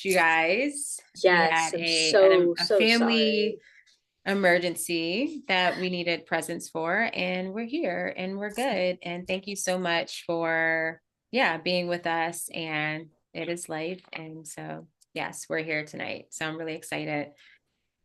you guys. We Yes, had I'm a so family sorry. emergency that we needed presents for, and we're here and we're good. And thank you so much for, yeah, being with us. And it is life. And so, yes, we're here tonight. So I'm really excited.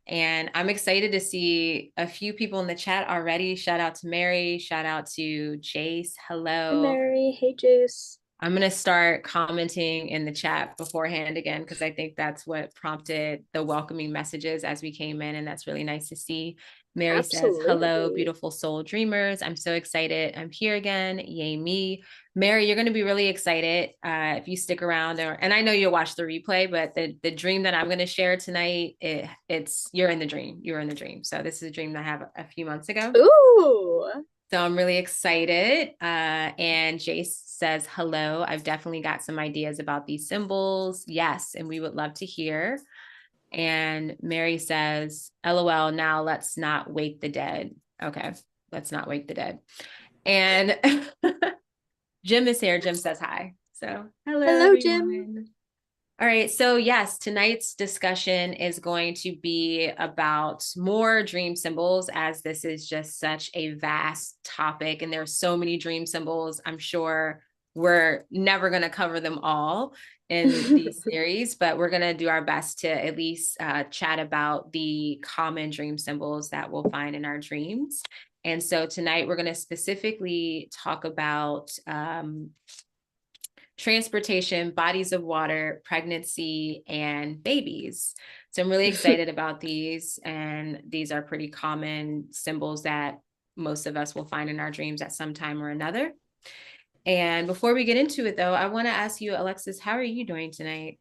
And I'm excited to see a few people in the chat already. Shout out to Mary. Shout out to Jace. Hi, Hello. Mary. Hey, Jace. I'm going to start commenting in the chat beforehand again, because I think that's what prompted the welcoming messages as we came in. And that's really nice to see. Mary says, hello, Absolutely. beautiful soul dreamers. I'm so excited. I'm here again. Yay, me. Mary, you're going to be really excited if you stick around. And I know you'll watch the replay, but the dream that I'm going to share tonight, it's you're in the dream. You're in the dream. So this is a dream that I have a few months ago. Ooh. So I'm really excited. And Jace says, hello. I've definitely got some ideas about these symbols. Yes. And we would love to hear. And Mary says, LOL, now let's not wake the dead. Okay. Let's not wake the dead. And Jim is here. Jim says hi. So hello, Hello, Jim. everyone. All right. So, yes, tonight's discussion is going to be about more dream symbols, as this is just such a vast topic. And there's so many dream symbols. I'm sure we're never going to cover them all in these series, but we're going to do our best to at least chat about the common dream symbols that we'll find in our dreams. And so tonight we're going to specifically talk about transportation, bodies of water, pregnancy, and babies. So I'm really excited about these. And these are pretty common symbols that most of us will find in our dreams at some time or another. And before we get into it, though, I want to ask you, Alexis, how are you doing tonight?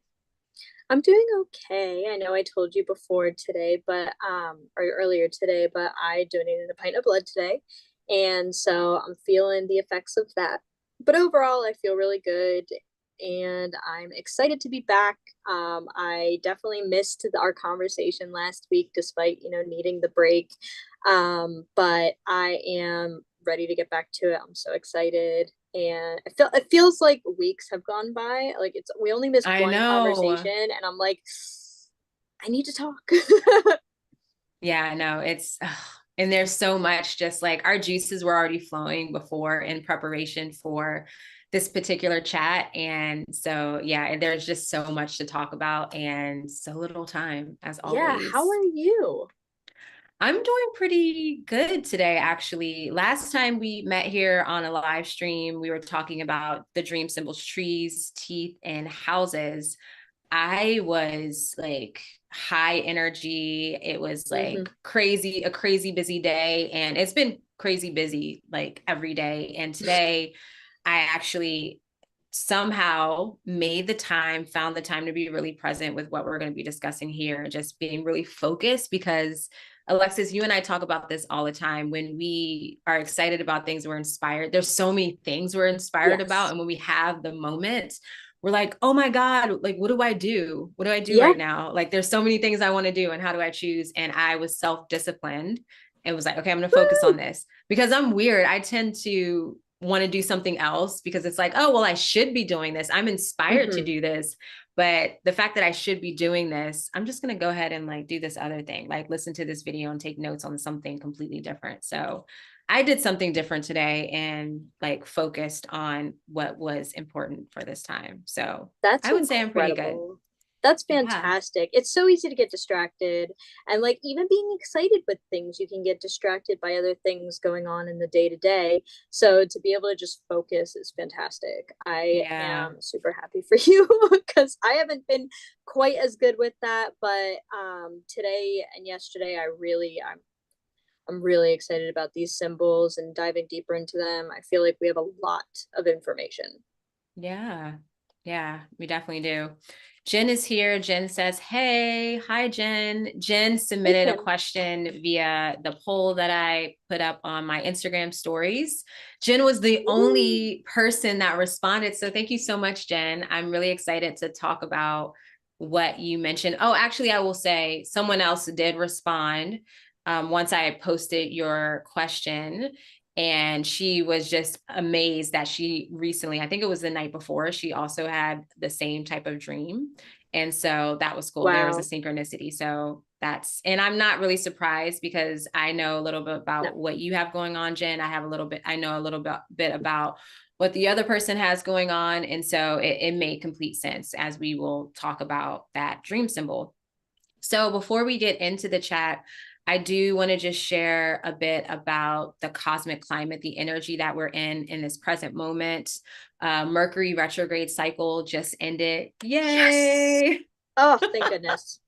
I'm doing okay. I know I told you before today, or earlier today, but I donated a pint of blood today. And so I'm feeling the effects of that. But overall, I feel really good and I'm excited to be back. I definitely missed our conversation last week, despite, needing the break. But I am ready to get back to it. I'm so excited. And it feels like weeks have gone by. Like we only missed I one know. conversation, and I'm like, I need to talk. Yeah, I know. And there's so much, just like our juices were already flowing before in preparation for this particular chat. And so, yeah, there's just so much to talk about and so little time, as Yeah, how always. are you? I'm doing pretty good today, actually. Last time we met here on a live stream, we were talking about the dream symbols, trees, teeth, and houses. I was like high energy. It was Mm-hmm. like crazy, a crazy busy day. And it's been crazy busy like every day. And today I actually somehow made the time, found the time to be really present with what we're going to be discussing here, just being really focused because Alexis, you and I talk about this all the time. When we are excited about things, we're inspired. There's so many things we're inspired about. Yes. And when we have the moment, we're like, oh my God, like, what do I do? What do I do Yeah. right now? Like, there's so many things I want to do. And how do I choose? And I was self-disciplined and was like, okay, I'm going to focus Woo! on this because I'm weird. I tend to want to do something else because it's like, oh, well, I should be doing this. I'm inspired to Mm-hmm. do this. But the fact that I should be doing this, I'm just going to go ahead and like do this other thing, like listen to this video and take notes on something completely different. So I did something different today and like focused on what was important for this time. So That's I would say I'm pretty good. incredible. That's Yeah. fantastic. It's so easy to get distracted. And like even being excited with things, you can get distracted by other things going on in the day to day. So to be able to just focus is fantastic. I Yeah. am super happy for you because I haven't been quite as good with that. But today and yesterday, I'm really excited about these symbols and diving deeper into them. I feel like we have a lot of information. Yeah. Yeah, we definitely do. Jen is here. Jen says, hey, hi, Jen. Jen Hey, submitted a Jen. question via the poll that I put up on my Instagram stories. Jen was the Ooh. only person that responded. So thank you so much, Jen. I'm really excited to talk about what you mentioned. Oh, actually, I will say someone else did respond once I posted your question. And she was just amazed that she recently, I think it was the night before, she also had the same type of dream. And so that was cool. There was a Wow. synchronicity. So and I'm not really surprised because I know a little bit No. about what you have going on, Jen. I know a little bit about what the other person has going on. And so it made complete sense as we will talk about that dream symbol. So before we get into the chat, I do want to just share a bit about the cosmic climate, the energy that we're in this present moment. Mercury retrograde cycle just ended. Yes. Yay! Oh, thank goodness.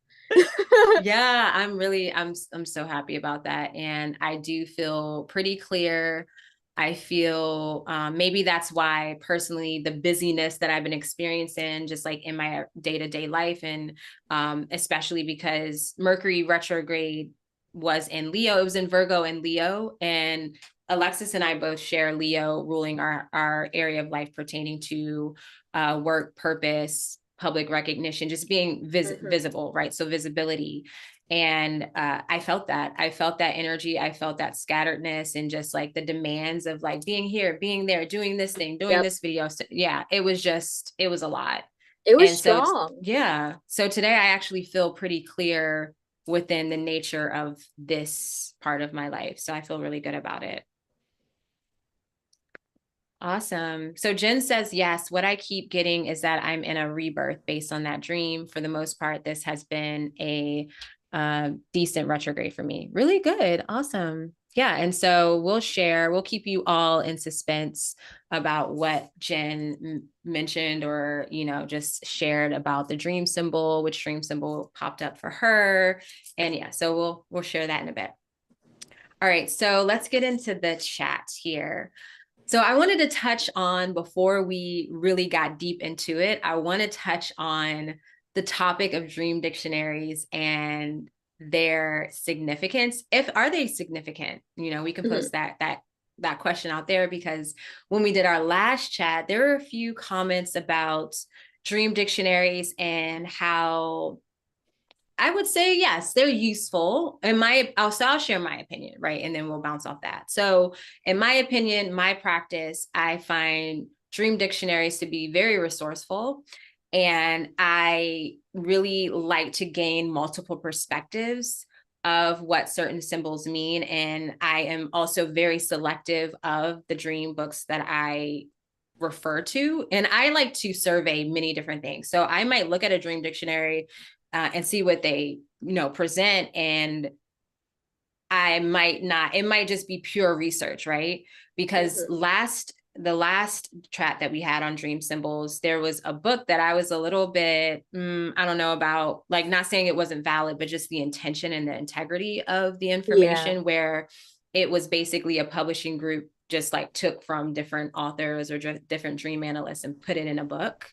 Yeah, I'm so happy about that. And I do feel pretty clear. I feel maybe that's why personally the busyness that I've been experiencing just like in my day-to-day life, and especially because Mercury retrograde was in Leo, it was in Virgo and Leo, and Alexis and I both share Leo ruling our area of life pertaining to work, purpose, public recognition, just being visible, right? So visibility. And I felt that. I felt that energy. I felt that scatteredness and just like the demands of like being here, being there, doing this thing, doing Yep. this video. So, yeah, it was a lot. It was And so, strong. yeah. So today I actually feel pretty clear within the nature of this part of my life. So I feel really good about it. Awesome. So Jen says, yes, what I keep getting is that I'm in a rebirth based on that dream. For the most part, this has been a decent retrograde for me. Really good. Awesome. Yeah. And so we'll keep you all in suspense about what Jen mentioned or, just shared about the dream symbol, which dream symbol popped up for her. And yeah, so we'll share that in a bit. All right. So let's get into the chat here. So I wanted to touch on, before we really got deep into it, I want to touch on the topic of dream dictionaries and their significance. Are they significant? We can post that question out there, because when we did our last chat, there were a few comments about dream dictionaries and how I would say yes, they're useful. I'll share my opinion, right? And then we'll bounce off that. So, in my opinion, my practice, I find dream dictionaries to be very resourceful. And I really like to gain multiple perspectives of what certain symbols mean. And I am also very selective of the dream books that I refer to. And I like to survey many different things. So I might look at a dream dictionary and see what they, present. And it might just be pure research, right? Because the last chat that we had on dream symbols, there was a book that I was a little bit, I don't know about, like, not saying it wasn't valid, but just the intention and the integrity of the information, where it was basically a publishing group just like took from different authors or different dream analysts and put it in a book.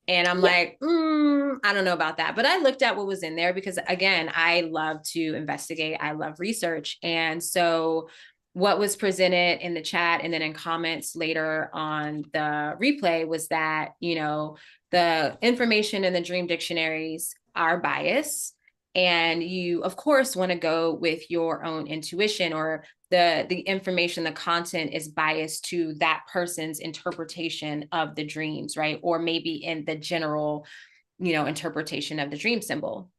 And I'm like, I don't know about that. But I looked at what was in there because, again, I love to investigate. I love research. And so what was presented in the chat and then in comments later on the replay was that, the information in the dream dictionaries are biased. And you, of course, want to go with your own intuition, or the information, the content is biased to that person's interpretation of the dreams, right? Or maybe in the general, interpretation of the dream symbol.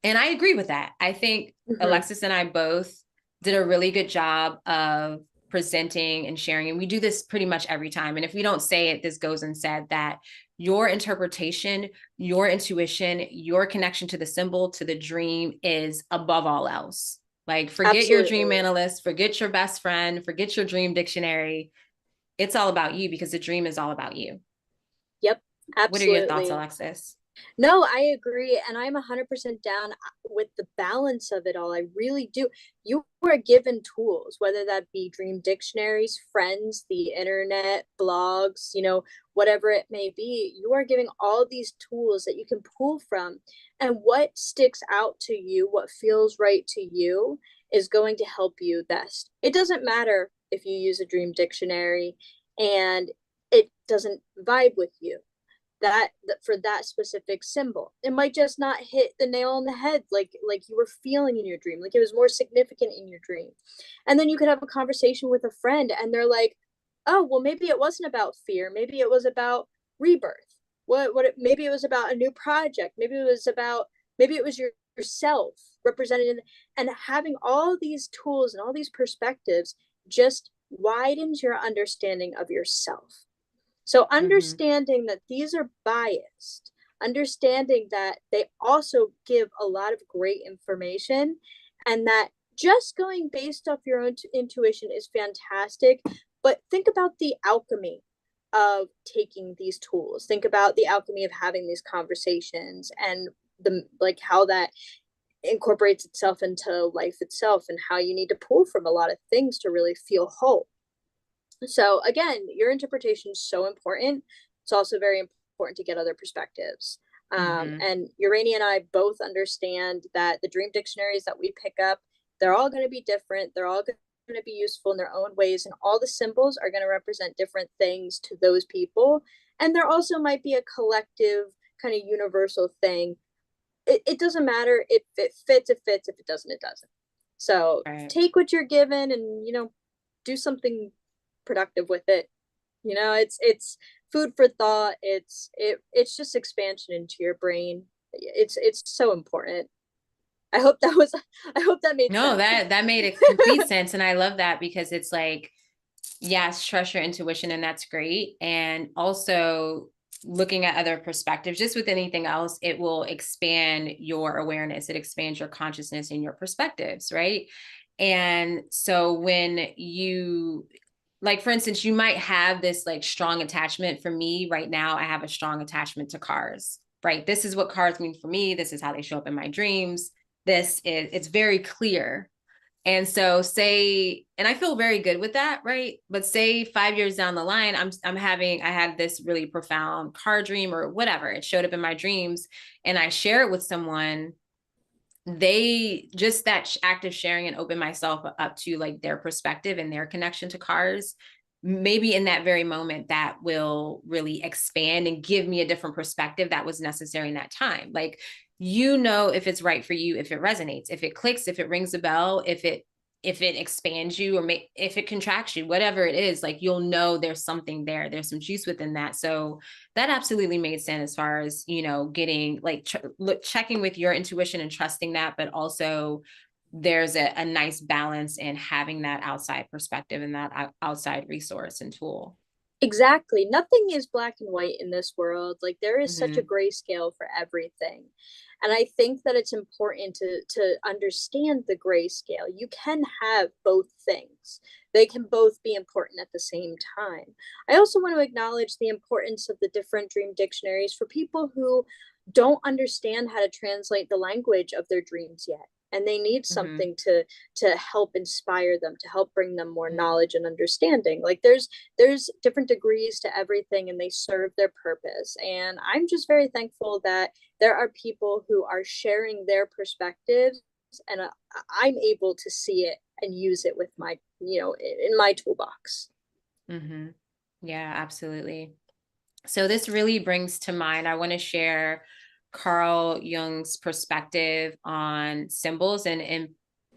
And I agree with that. I think Alexis and I both did a really good job of presenting and sharing. And we do this pretty much every time. And if we don't say it, this goes unsaid, that your interpretation, your intuition, your connection to the symbol, to the dream is above all else. Like, forget your dream analyst, forget your best friend, forget your dream dictionary. It's all about you, because the dream is all about you. Yep, absolutely. What are your thoughts, Alexis? No, I agree. And I'm 100% down with the balance of it all. I really do. You were given tools, whether that be dream dictionaries, friends, the internet, blogs, whatever it may be. You are giving all these tools that you can pull from. And what sticks out to you, what feels right to you, is going to help you best. It doesn't matter if you use a dream dictionary and it doesn't vibe with you, that for that specific symbol, it might just not hit the nail on the head like you were feeling in your dream, like it was more significant in your dream. And then you could have a conversation with a friend and they're like, oh well, maybe it wasn't about fear, maybe it was about rebirth. maybe it was about a new project, maybe it was yourself represented in, and having all these tools and all these perspectives just widens your understanding of yourself. So Mm-hmm. understanding that these are biased, understanding that they also give a lot of great information, and that just going based off your own intuition is fantastic. But think about the alchemy of taking these tools. Think about the alchemy of having these conversations, and the like how that incorporates itself into life itself, and how you need to pull from a lot of things to really feel whole. So again, your interpretation is so important. It's also very important to get other perspectives. Mm-hmm. And Urania and I both understand that the dream dictionaries that we pick up, they're all going to be different. They're all going to be useful in their own ways, and all the symbols are going to represent different things to those people. And there also might be a collective kind of universal thing. It doesn't matter if it fits, it fits. If it doesn't, it doesn't. So Right. take what you're given, and do something productive with it. It's food for thought. It's just expansion into your brain. It's so important. I hope that was I hope that made No, sense. that made a complete sense. And I love that because it's like, yes, trust your intuition, and that's great. And also looking at other perspectives, just with anything else, it will expand your awareness, it expands your consciousness and your perspectives, right? And so when you, like, for instance, you might have this like strong attachment. For me right now, I have a strong attachment to cars, right? This is what cars mean for me. This is how they show up in my dreams. It's very clear. And so say, and I feel very good with that, right? But say 5 years down the line, I had this really profound car dream or whatever. It showed up in my dreams, and I share it with someone. They just that act of sharing and open myself up to like their perspective and their connection to cars. Maybe in that very moment, that will really expand and give me a different perspective that was necessary in that time. Like, if it's right for you, if it resonates, if it clicks, if it rings a bell, if it expands you, or if it contracts you, whatever it is, like, you'll know there's something there, there's some juice within that. So that absolutely made sense as far as, getting like checking with your intuition and trusting that, but also there's a nice balance in having that outside perspective and that outside resource and tool. Exactly. Nothing is black and white in this world. Like there is such a Mm-hmm. gray scale for everything. And I think that it's important to understand the gray scale. You can have both things. They can both be important at the same time. I also want to acknowledge the importance of the different dream dictionaries for people who don't understand how to translate the language of their dreams yet, and they need Mm-hmm. something to help inspire them, to help bring them more Mm-hmm. knowledge and understanding. Like there's different degrees to everything, and they serve their purpose. And I'm just very thankful that there are people who are sharing their perspectives, and I'm able to see it and use it with my, in my toolbox. Mm-hmm. Yeah, absolutely. So this really brings to mind, I want to share Carl Jung's perspective on symbols, and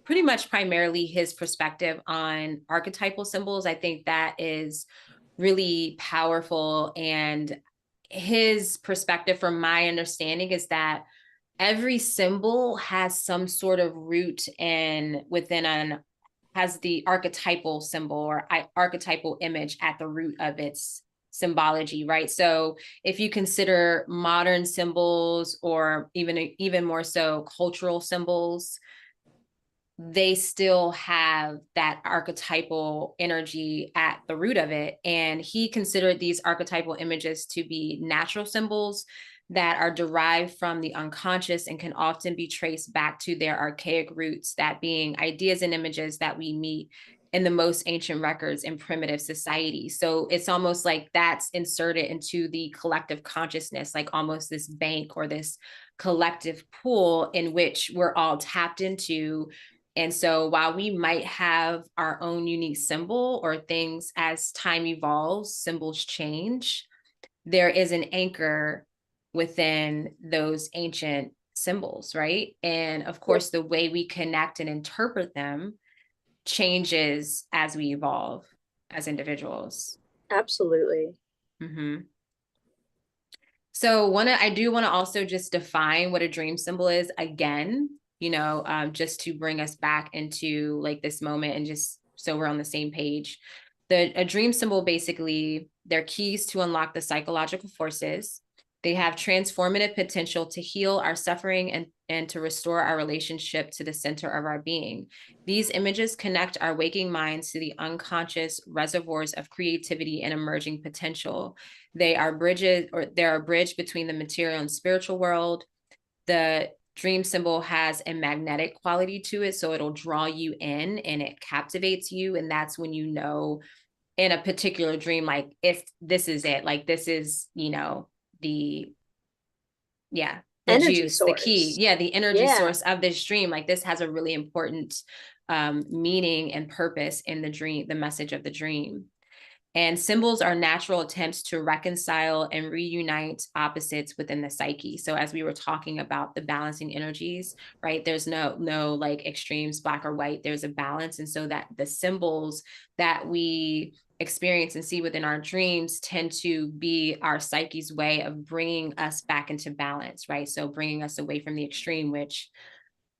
pretty much primarily his perspective on archetypal symbols. I think that is really powerful. And his perspective, from my understanding, is that every symbol has some sort of root in within an has the archetypal symbol or archetypal image at the root of its symbology, right? So if you consider modern symbols, or even more so cultural symbols, they still have that archetypal energy at the root of it. And he considered these archetypal images to be natural symbols that are derived from the unconscious and can often be traced back to their archaic roots, that being ideas and images that we meet in the most ancient records in primitive society. So it's almost like that's inserted into the collective consciousness, like almost this bank or this collective pool in which we're all tapped into. And so while we might have our own unique symbol, or things as time evolves, symbols change, there is an anchor within those ancient symbols, right? And of Yep, course, the way we connect and interpret them changes as we evolve as individuals. absolutely. Mm-hmm. So I do want to also just define what a dream symbol is again, just to bring us back into like this moment and just so we're on the same page. A dream symbol basically, they're keys to unlock the psychological forces. They have transformative potential to heal our suffering and to restore our relationship to the center of our being. These images connect our waking minds to the unconscious reservoirs of creativity and emerging potential. They're a bridge between the material and spiritual world. The dream symbol has a magnetic quality to it, so it'll draw you in and it captivates you. And that's when you know in a particular dream, like if this is it, like this is, the yeah, the Energy juice, the key. source. Yeah, the energy Yeah. source of this dream. Like this has a really important meaning and purpose in the dream, the message of the dream. And symbols are natural attempts to reconcile and reunite opposites within the psyche. So as we were talking about the balancing energies, right? There's no like extremes, black or white. There's a balance. And so that the symbols that we experience and see within our dreams tend to be our psyche's way of bringing us back into balance, right? So bringing us away from the extreme, which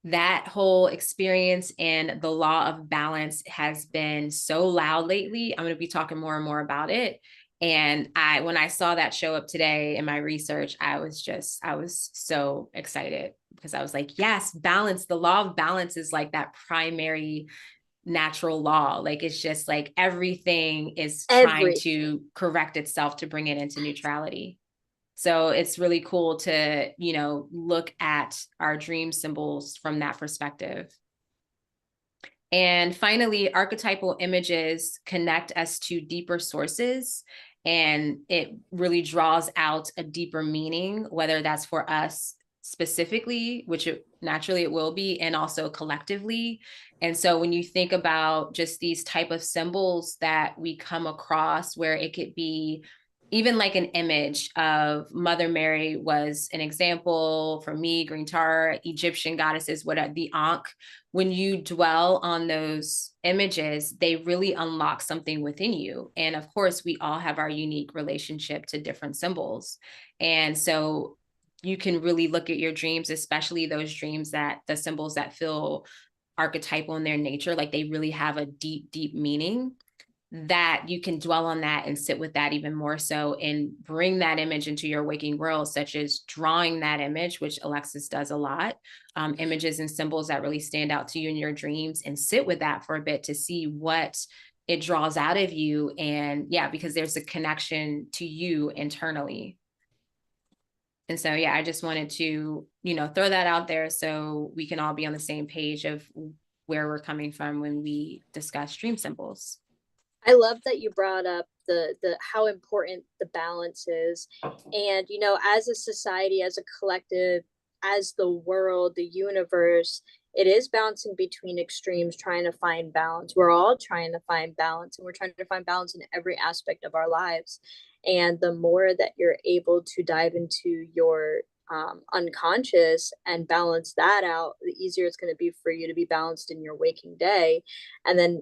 that whole experience and the law of balance has been so loud lately. I'm going to be talking more and more about it. And when I saw that show up today in my research, I was so excited because I was like, yes, balance. The law of balance is like that primary natural law. Like it's just like everything is trying Everything. to correct itself to bring it into neutrality. So it's really cool to, look at our dream symbols from that perspective. And finally, archetypal images connect us to deeper sources, and it really draws out a deeper meaning, whether that's for us specifically, which naturally it will be, and also collectively. And so when you think about just these type of symbols that we come across, where it could be even like an image of Mother Mary was an example for me, green tar, Egyptian goddesses, what the Ankh, when you dwell on those images, they really unlock something within you. And of course, we all have our unique relationship to different symbols. And so you can really look at your dreams, especially those dreams that the symbols that feel archetypal in their nature, like they really have a deep, deep meaning, that you can dwell on that and sit with that even more so and bring that image into your waking world, such as drawing that image, which Alexis does a lot, images and symbols that really stand out to you in your dreams, and sit with that for a bit to see what it draws out of you. And yeah, because there's a connection to you internally. And so, yeah, I just wanted to, throw that out there so we can all be on the same page of where we're coming from when we discuss dream symbols. I love that you brought up the how important the balance is. And as a society, as a collective, as the world, the universe, it is bouncing between extremes, trying to find balance. We're all trying to find balance, and we're trying to find balance in every aspect of our lives. And the more that you're able to dive into your unconscious and balance that out, the easier it's going to be for you to be balanced in your waking day. And then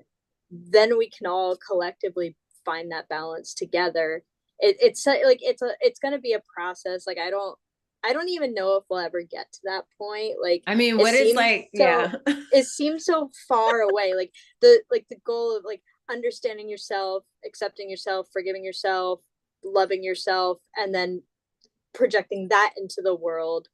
we can all collectively find that balance together. It's like it's going to be a process. Like I don't even know if we'll ever get to that point. Like I mean, it what is seems like, so yeah. it seems so far away. Like the goal of like understanding yourself, accepting yourself, forgiving yourself, loving yourself, and then projecting that into the world.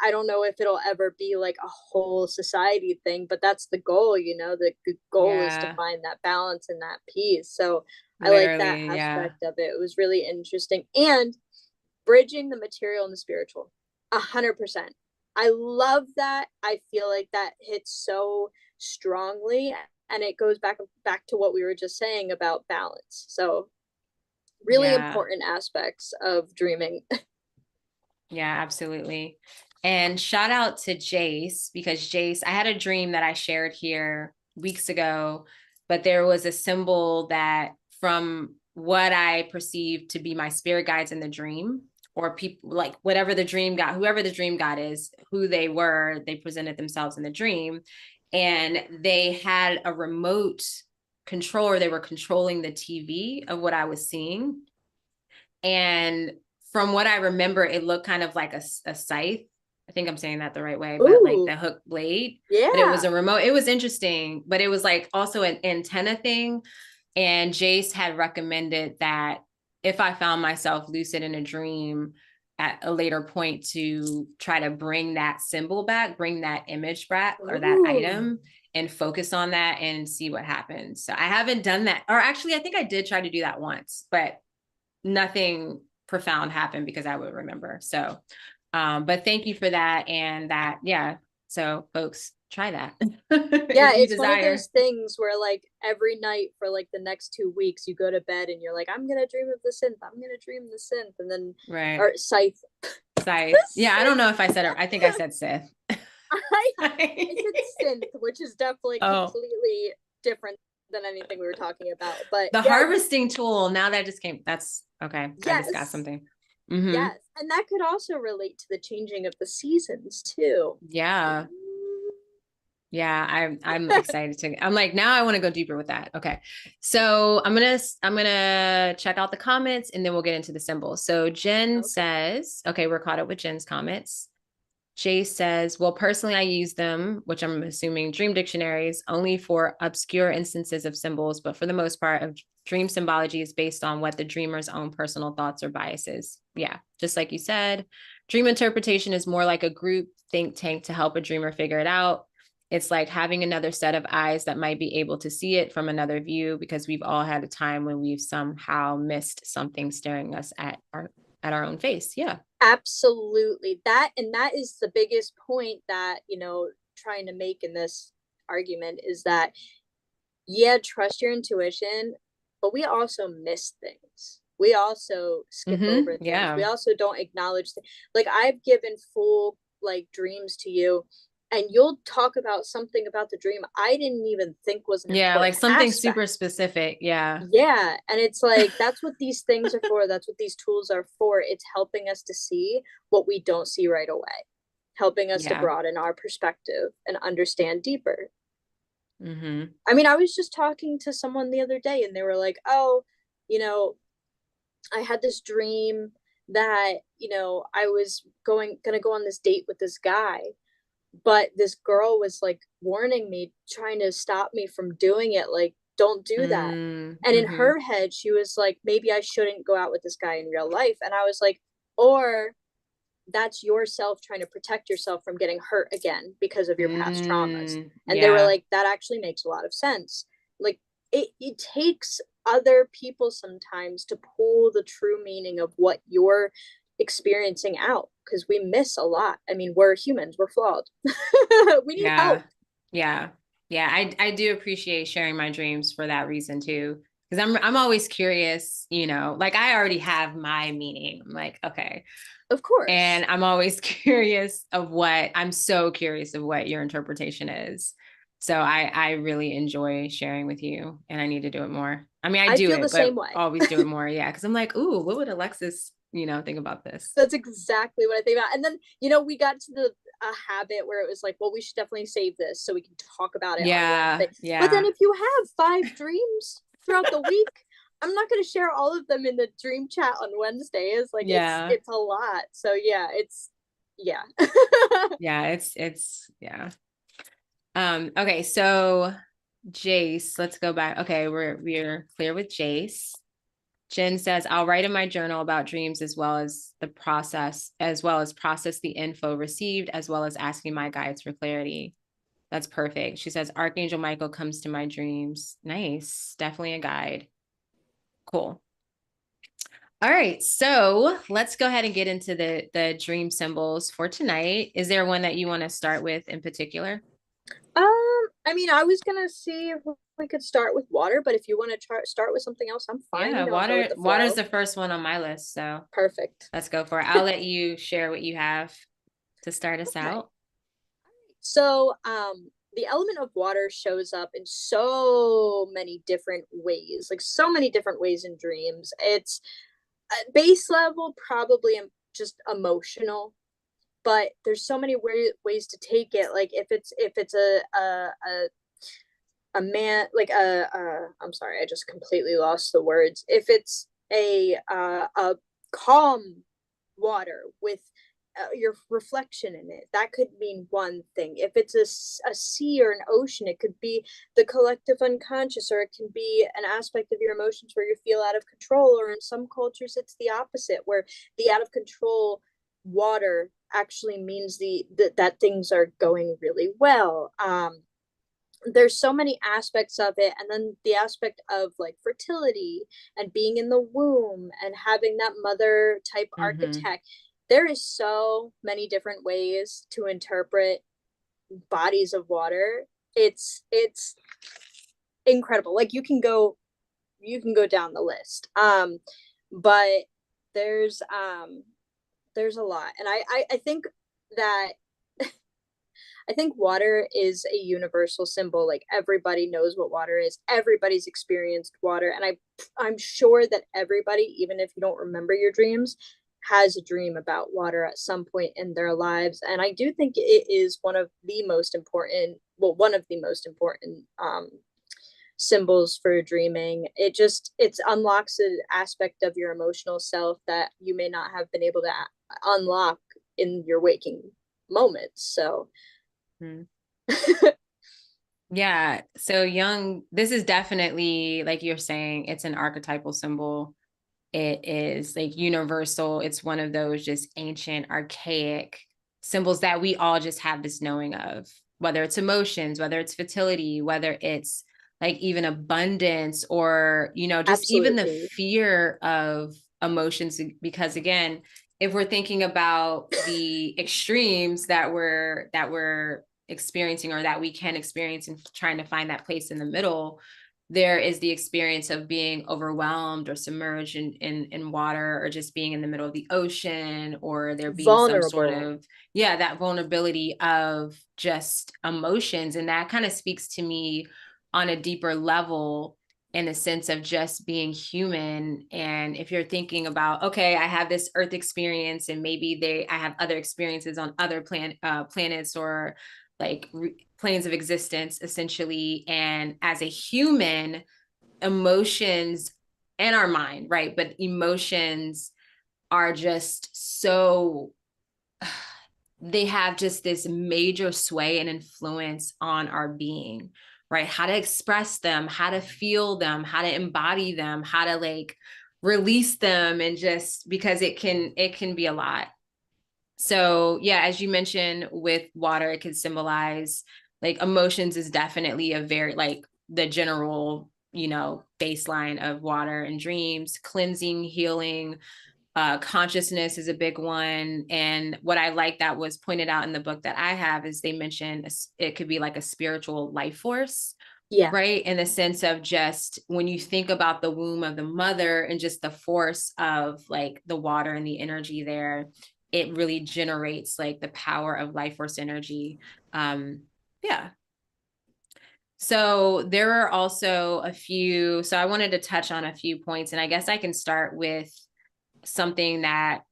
I don't know if it'll ever be like a whole society thing, but that's the goal. The goal is to Yeah, find that balance and that peace. So I like that literally. Yeah. aspect of it. It was really interesting. And bridging the material and the spiritual, 100%. I love that. I feel like that hits so strongly, and it goes back to what we were just saying about balance. So really Yeah. important aspects of dreaming. Yeah, absolutely. And shout out to Jace, because Jace, I had a dream that I shared here weeks ago, but there was a symbol that, from what I perceived to be my spirit guides in the dream, or people like whatever the dream god, whoever the dream god is, who they were, they presented themselves in the dream. And they had a remote control, or they were controlling the TV of what I was seeing. And from what I remember, it looked kind of like a scythe. I think I'm saying that the right way, but like Ooh, the hook blade, but it was yeah. a remote. It was interesting, but it was like also an antenna thing. And Jace had recommended that if I found myself lucid in a dream at a later point to try to bring that symbol back, bring that image back or that Ooh. item and focus on that and see what happens. So I haven't done that. Or actually, I think I did try to do that once, but nothing profound happened because I would remember. So, but thank you for that. And that, yeah. So folks, try that Yeah, if you it's one of desire. those things where like every night for like the next 2 weeks you go to bed and you're like, I'm gonna dream of the synth, I'm gonna dream the synth, and then Right. or scythe. The Scythe. Yeah, I don't know if I said it. I think I said Sith. I said synth, which is definitely Oh, completely different than anything we were talking about. But the yeah, harvesting tool. Now that just came. That's okay. I just got yes, something. Mm-hmm. yes. And that could also relate to the changing of the seasons too. Yeah. Yeah, I'm excited to. I'm like now I want to go deeper with that. Okay. So I'm gonna check out the comments and then we'll get into the symbols. So Jen Okay. says, okay, we're caught up with Jen's comments. Jay says, well, personally, I use them, which I'm assuming dream dictionaries, only for obscure instances of symbols, but for the most part, of dream symbology is based on what the dreamer's own personal thoughts or biases. Yeah, just like you said, dream interpretation is more like a group think tank to help a dreamer figure it out. It's like having another set of eyes that might be able to see it from another view because we've all had a time when we've somehow missed something staring us at our own face. Yeah. Absolutely. That is the biggest point that, trying to make in this argument is that, yeah, trust your intuition, but we also miss things. We also skip Mm-hmm. over things. We Yeah. also don't acknowledge like I've given full like dreams to you and you'll talk about something about the dream I didn't even think was an Yeah, like important something aspect. super specific. Yeah. Yeah, and it's like that's what these things are for. That's what these tools are for. It's helping us to see what we don't see right away, helping us to Yeah. broaden our perspective and understand deeper. Mm-hmm. I mean, I was just talking to someone the other day and they were like, "Oh, you know, I had this dream that, I was going to go on this date with this guy, but this girl was like warning me, trying to stop me from doing it, like don't do that." And in Mm-hmm. her head she was like, maybe I shouldn't go out with this guy in real life, and I was like, or that's yourself trying to protect yourself from getting hurt again because of your past traumas. And they were Yeah. like, that actually makes a lot of sense. Like it takes other people sometimes to pull the true meaning of what you're experiencing out, because we miss a lot. I mean, we're humans, we're flawed. We need Yeah. help. Yeah. Yeah. I do appreciate sharing my dreams for that reason too. Because I'm always curious, like I already have my meaning. I'm like, okay. Of course. And I'm always curious of I'm so curious of what your interpretation is. So I really enjoy sharing with you and I need to do it more. I mean, I I do feel the it, but same way. always do it more. Yeah. Cause I'm like, ooh, what would Alexis, think about this? That's exactly what I think about. And then, we got to the a habit where it was like, well, we should definitely save this so we can talk about it on Yeah. Wednesday. But then Yeah. if you have 5 dreams throughout the week, I'm not going to share all of them in the dream chat on Wednesday. It's like Yeah. it's a lot. So yeah, yeah. Yeah. Yeah. Okay. So Jace, let's go back. Okay. We're clear with Jace. Jen says, I'll write in my journal about dreams as well as process the info received, as well as asking my guides for clarity. That's perfect. She says, Archangel Michael comes to my dreams. Nice. Definitely a guide. Cool. All right. So let's go ahead and get into the dream symbols for tonight. Is there one that you want to start with in particular? I mean, I was gonna see if we could start with water, but if you want to start with something else, I'm fine. Yeah, I'll go with water. the Water's flow. the first one on my list. So Perfect. let's go for it. I'll let you share what you have to start us Okay. out. So, the element of water shows up in so many different ways, like so many different ways in dreams. It's base level, probably just emotional, but there's so many ways to take it. Like if it's a man, like I'm sorry, I just completely lost the words. If it's a calm water with your reflection in it. That could mean one thing. If it's a sea or an ocean, it could be the collective unconscious, or it can be an aspect of your emotions where you feel out of control. Or in some cultures, it's the opposite, where the out of control water actually means that things are going really well. There's so many aspects of it, and then the aspect of like fertility and being in the womb and having that mother type Mm-hmm. architect. There is so many different ways to interpret bodies of water. It's incredible. Like you can go down the list. But there's um there's a lot, and I think that I think water is a universal symbol. Like everybody knows what water is. Everybody's experienced water, and I'm sure that everybody, even if you don't remember your dreams, has a dream about water at some point in their lives. And I do think it is one of the most important symbols for dreaming. It unlocks an aspect of your emotional self that you may not have been able to unlock in your waking moments. So Mm-hmm. Yeah. So young, this is definitely, like you're saying, it's an archetypal symbol. It is like universal. It's one of those just ancient, archaic symbols that we all just have this knowing of, whether it's emotions, whether it's fertility, whether it's like even abundance, or, just even the absolutely. fear of emotions. Because again, if we're thinking about the extremes that we're experiencing, or that we can experience, and trying to find that place in the middle, there is the experience of being overwhelmed or submerged in water, or just being in the middle of the ocean, or there being some sort Vulnerable. of, yeah, that vulnerability of just emotions. And that kind of speaks to me on a deeper level, in the sense of just being human. And if you're thinking about, okay, I have this earth experience, and maybe I have other experiences on other planets, or like planes of existence, essentially. And as a human, emotions, and our mind, right? But emotions are just so, they have just this major sway and influence on our being, right? How to express them, how to feel them, how to embody them, how to like release them. And just because it can be a lot. So yeah, as you mentioned, with water, it can symbolize like emotions is definitely a very like the general, baseline of water. And dreams, cleansing, healing, consciousness is a big one. And what I like that was pointed out in the book that I have is they mentioned it could be like a spiritual life force, Yeah. right? In the sense of just when you think about the womb of the mother, and just the force of like the water and the energy there, it really generates like the power of life force energy. Yeah. So there are also so I wanted to touch on a few points, and I guess I can start with something that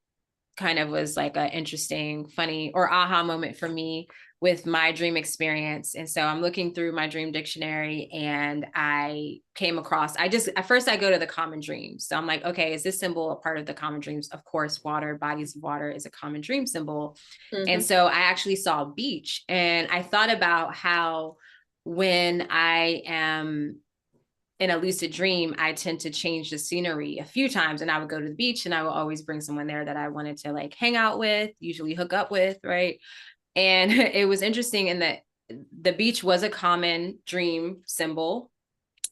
kind of was like an interesting, funny, or aha moment for me with my dream experience. And so I'm looking through my dream dictionary, and I came across, at first I go to the common dreams. So I'm like, okay, is this symbol a part of the common dreams? Of course, water, bodies of water is a common dream symbol. And Mm-hmm. so I actually saw a beach, and I thought about how when I am in a lucid dream, I tend to change the scenery a few times, and I would go to the beach, and I would always bring someone there that I wanted to like hang out with, usually hook up with, right? And it was interesting in that the beach was a common dream symbol,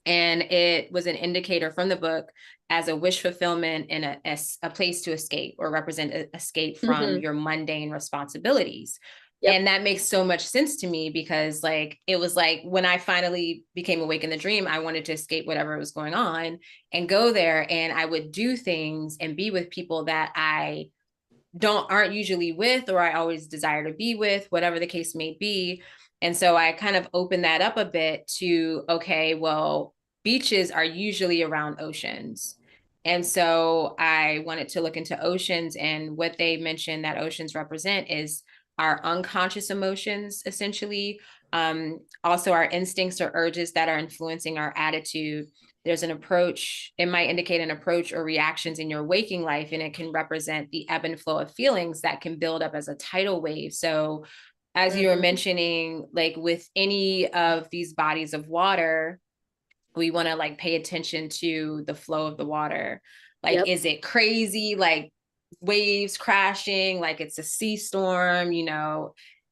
and it was an indicator from the book as a wish fulfillment and a place to escape, or represent escape from Mm-hmm. your mundane responsibilities. Yep. And that makes so much sense to me, because like it was like when I finally became awake in the dream, I wanted to escape whatever was going on and go there, and I would do things and be with people that I aren't usually with, or I always desire to be with, whatever the case may be. And so I kind of opened that up a bit to, okay, well, beaches are usually around oceans. And so I wanted to look into oceans, and what they mentioned that oceans represent is our unconscious emotions, essentially. Also our instincts or urges that are influencing our attitude. There's an approach, it might indicate an approach or reactions in your waking life, and it can represent the ebb and flow of feelings that can build up as a tidal wave. So as you were Mm-hmm. mentioning, like with any of these bodies of water, we want to like pay attention to the flow of the water. Like, Yep. is it crazy? Like waves crashing, like it's a sea storm,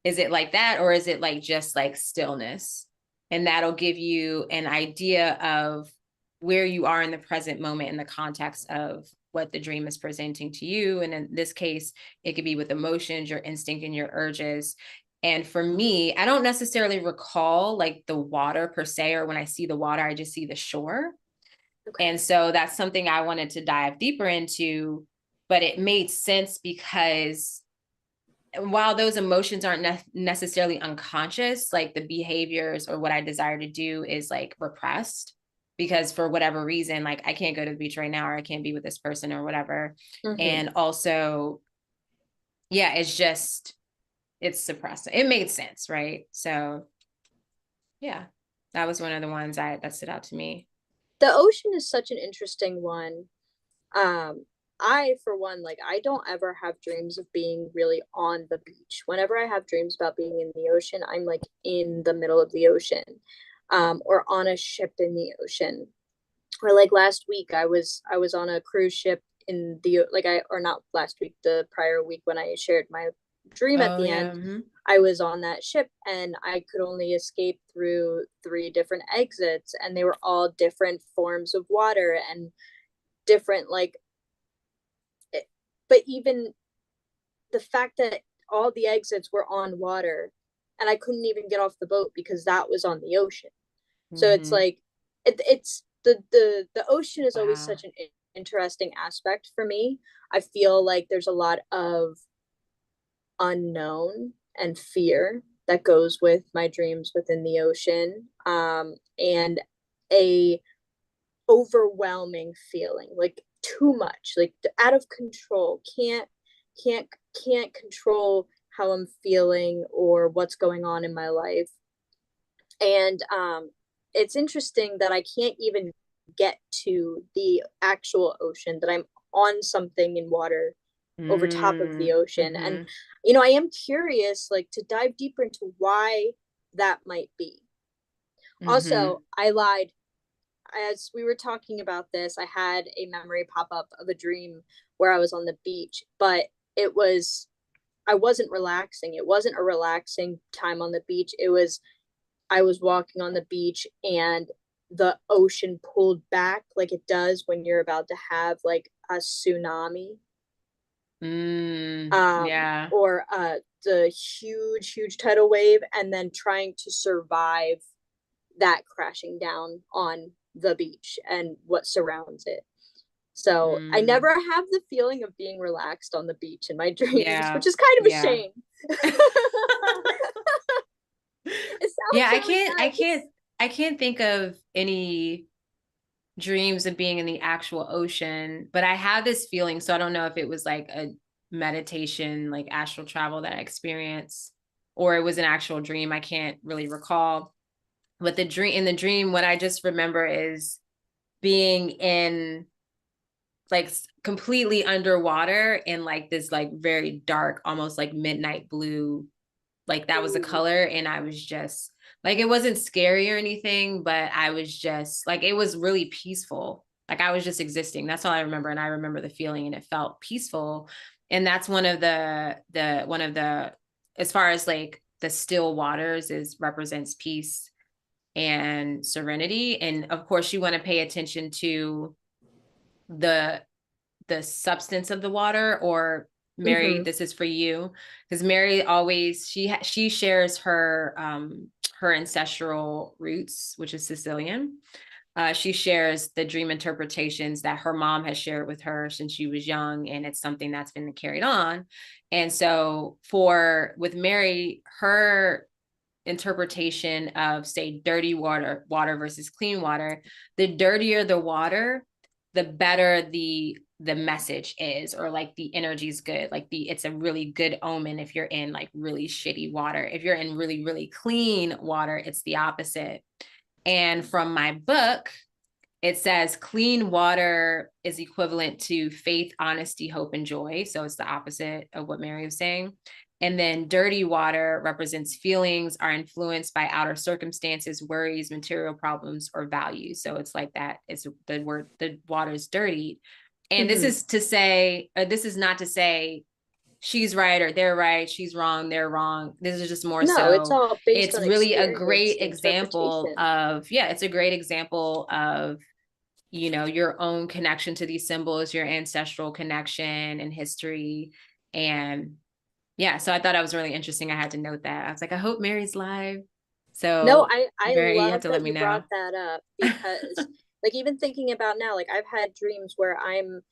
is it like that? Or is it like just like stillness? And that'll give you an idea of where you are in the present moment in the context of what the dream is presenting to you. And in this case, it could be with emotions, your instinct, and your urges. And for me, I don't necessarily recall like the water per se, or when I see the water, I just see the shore. And Okay. so that's something I wanted to dive deeper into, but it made sense because while those emotions aren't necessarily unconscious, like the behaviors or what I desire to do is like repressed because for whatever reason, like I can't go to the beach right now, or I can't be with this person or whatever. Mm-hmm. And also, yeah, it's suppressed. It made sense, right? So yeah, that was one of the ones that stood out to me. The ocean is such an interesting one. I, for one, like, I don't ever have dreams of being really on the beach. Whenever I have dreams about being in the ocean, I'm like in the middle of the ocean, or on a ship in the ocean. Or like last week, I was on a cruise ship in the like I or not last week, the prior week when I shared my dream at Oh the yeah. end. Mm-hmm. I was on that ship and I could only escape through three different exits, and they were all different forms of water and different like but even the fact that all the exits were on water and I couldn't even get off the boat because that was on the ocean. So it's Mm-hmm. like it's the ocean is always Wow. such an interesting aspect for me. I feel like there's a lot of unknown and fear that goes with my dreams within the ocean, and a overwhelming feeling, like too much, like out of control, can't can't control how I'm feeling or what's going on in my life. And it's interesting that I can't even get to the actual ocean, that I'm on something in water over top of the ocean. And Mm-hmm. I am curious, like, to dive deeper into why that might be. Mm-hmm. Also, I lied. As we were talking about this, I had a memory pop up of a dream where I was on the beach, but it was I wasn't relaxing. It wasn't a relaxing time on the beach. It was I was walking on the beach and the ocean pulled back like it does when you're about to have like a tsunami, Yeah. or the huge tidal wave, and then trying to survive that crashing down on the beach and what surrounds it. So I never Mm. have the feeling of being relaxed on the beach in my dreams, Yeah. which is kind of a Yeah. shame. It Yeah, sounds really nice. I can't think of any dreams of being in the actual ocean, but I have this feeling, so I don't know if it was like a meditation, like astral travel that I experienced, or it was an actual dream. I can't really recall. But the dream, what I just remember is being in like completely underwater in like this like very dark, almost like midnight blue, like that was the Ooh. color. And I was just like, it wasn't scary or anything, but I was just like, it was really peaceful. Like I was just existing. That's all I remember. And I remember the feeling, and it felt peaceful. And that's one of the, as far as like the still waters is represents peace and serenity. And of course you want to pay attention to the substance of the water. Or Mary, Mm-hmm. this is for you, because Mary always she shares her ancestral roots, which is Sicilian. She shares the dream interpretations that her mom has shared with her since she was young, and it's something that's been carried on. And so for with Mary, her interpretation of, say, dirty water versus clean water, the dirtier the water, the better the the message is, or like the energy is good. Like it's a really good omen if you're in like really shitty water. If you're in really, really clean water, it's the opposite. And from my book, it says clean water is equivalent to faith, honesty, hope, and joy. So it's the opposite of what Mary was saying. And then dirty water represents feelings are influenced by outer circumstances, worries, material problems, or values. So it's like that. It's the word, the water is dirty. And this Mm-hmm. is to say, this is not to say she's right or they're right, she's wrong, they're wrong. This is just more No, it's so, all based it's on really a experience great and example interpretation. of, yeah, it's a great example of, you know, your own connection to these symbols, your ancestral connection and history. And yeah, so I thought that was really interesting. I had to note that. I was like, I hope Mary's live. No, So I Mary, you have love to let that me you know. brought that up because like even thinking about now, like I've had dreams where I'm,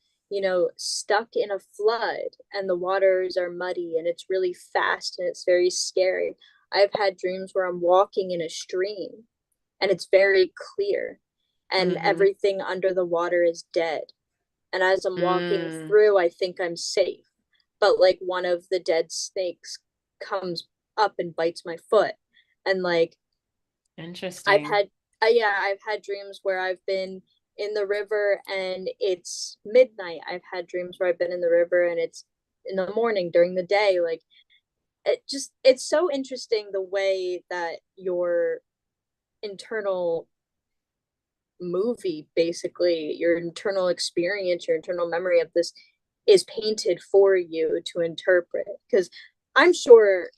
stuck in a flood and the waters are muddy and it's really fast and it's very scary. I've had dreams where I'm walking in a stream and it's very clear and Mm-hmm. everything under the water is dead. And as I'm walking Mm, through, I think I'm safe. But like one of the dead snakes comes up and bites my foot. And like I've interesting. had yeah, I've had dreams where I've been in the river and it's midnight. I've had dreams where I've been in the river and it's in the morning during the day. Like it's so interesting the way that your internal movie, basically your internal experience, your internal memory of this is painted for you to interpret. Because I'm sure,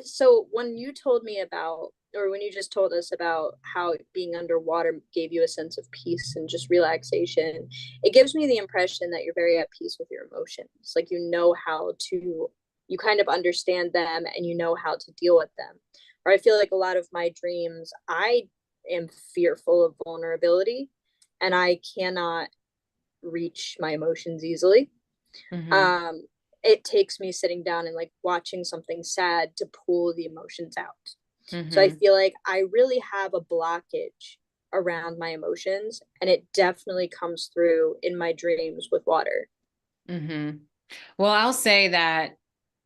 so when you told me about, or when you just told us about how being underwater gave you a sense of peace and just relaxation, it gives me the impression that you're very at peace with your emotions. Like you kind of understand them and you know how to deal with them. Or I feel like a lot of my dreams, I am fearful of vulnerability and I cannot reach my emotions easily. Mm-hmm. um it takes me sitting down and like watching something sad to pull the emotions out. So I Mm-hmm. feel like I really have a blockage around my emotions and it definitely comes through in my dreams with water. Mm-hmm. Well, I'll say that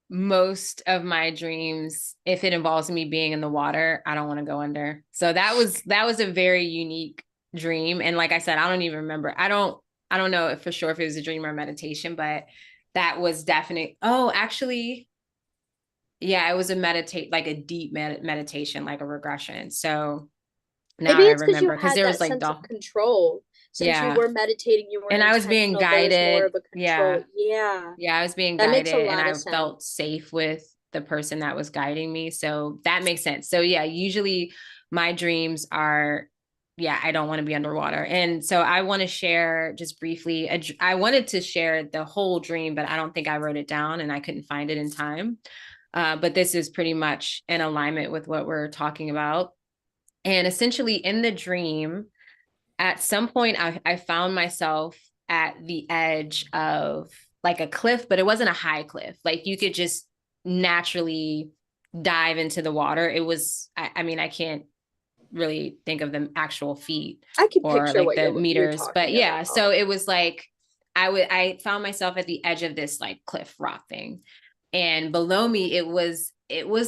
most of my dreams, if it involves me being in the water, I don't want to go under. So that was a very unique dream. And like I said, I don't even remember. I don't know if for sure if it was a dream or meditation, but that was definite. Oh, actually, yeah, it was a meditate, like a deep meditation, like a regression. So now Maybe I it's because you remember because had there was that like sense of control. Since you yeah. were meditating, you were And I was being intentional, there was more guided. of a control. Yeah. Yeah, Yeah, I was being that makes a guided and lot of I felt sense. safe with the person that was guiding me. So that makes sense. So yeah, usually my dreams are, yeah, I don't want to be underwater. And so I want to share just briefly, I wanted to share the whole dream, but I don't think I wrote it down and I couldn't find it in time. But this is pretty much in alignment with what we're talking about. And essentially in the dream, at some point I found myself at the edge of like a cliff, but it wasn't a high cliff. Like you could just naturally dive into the water. It was, I mean, I can't really think of the actual feet I can or picture like what the you're meters, but talking yeah. about. So it was like, I found myself at the edge of this like cliff rock thing. And below me, it was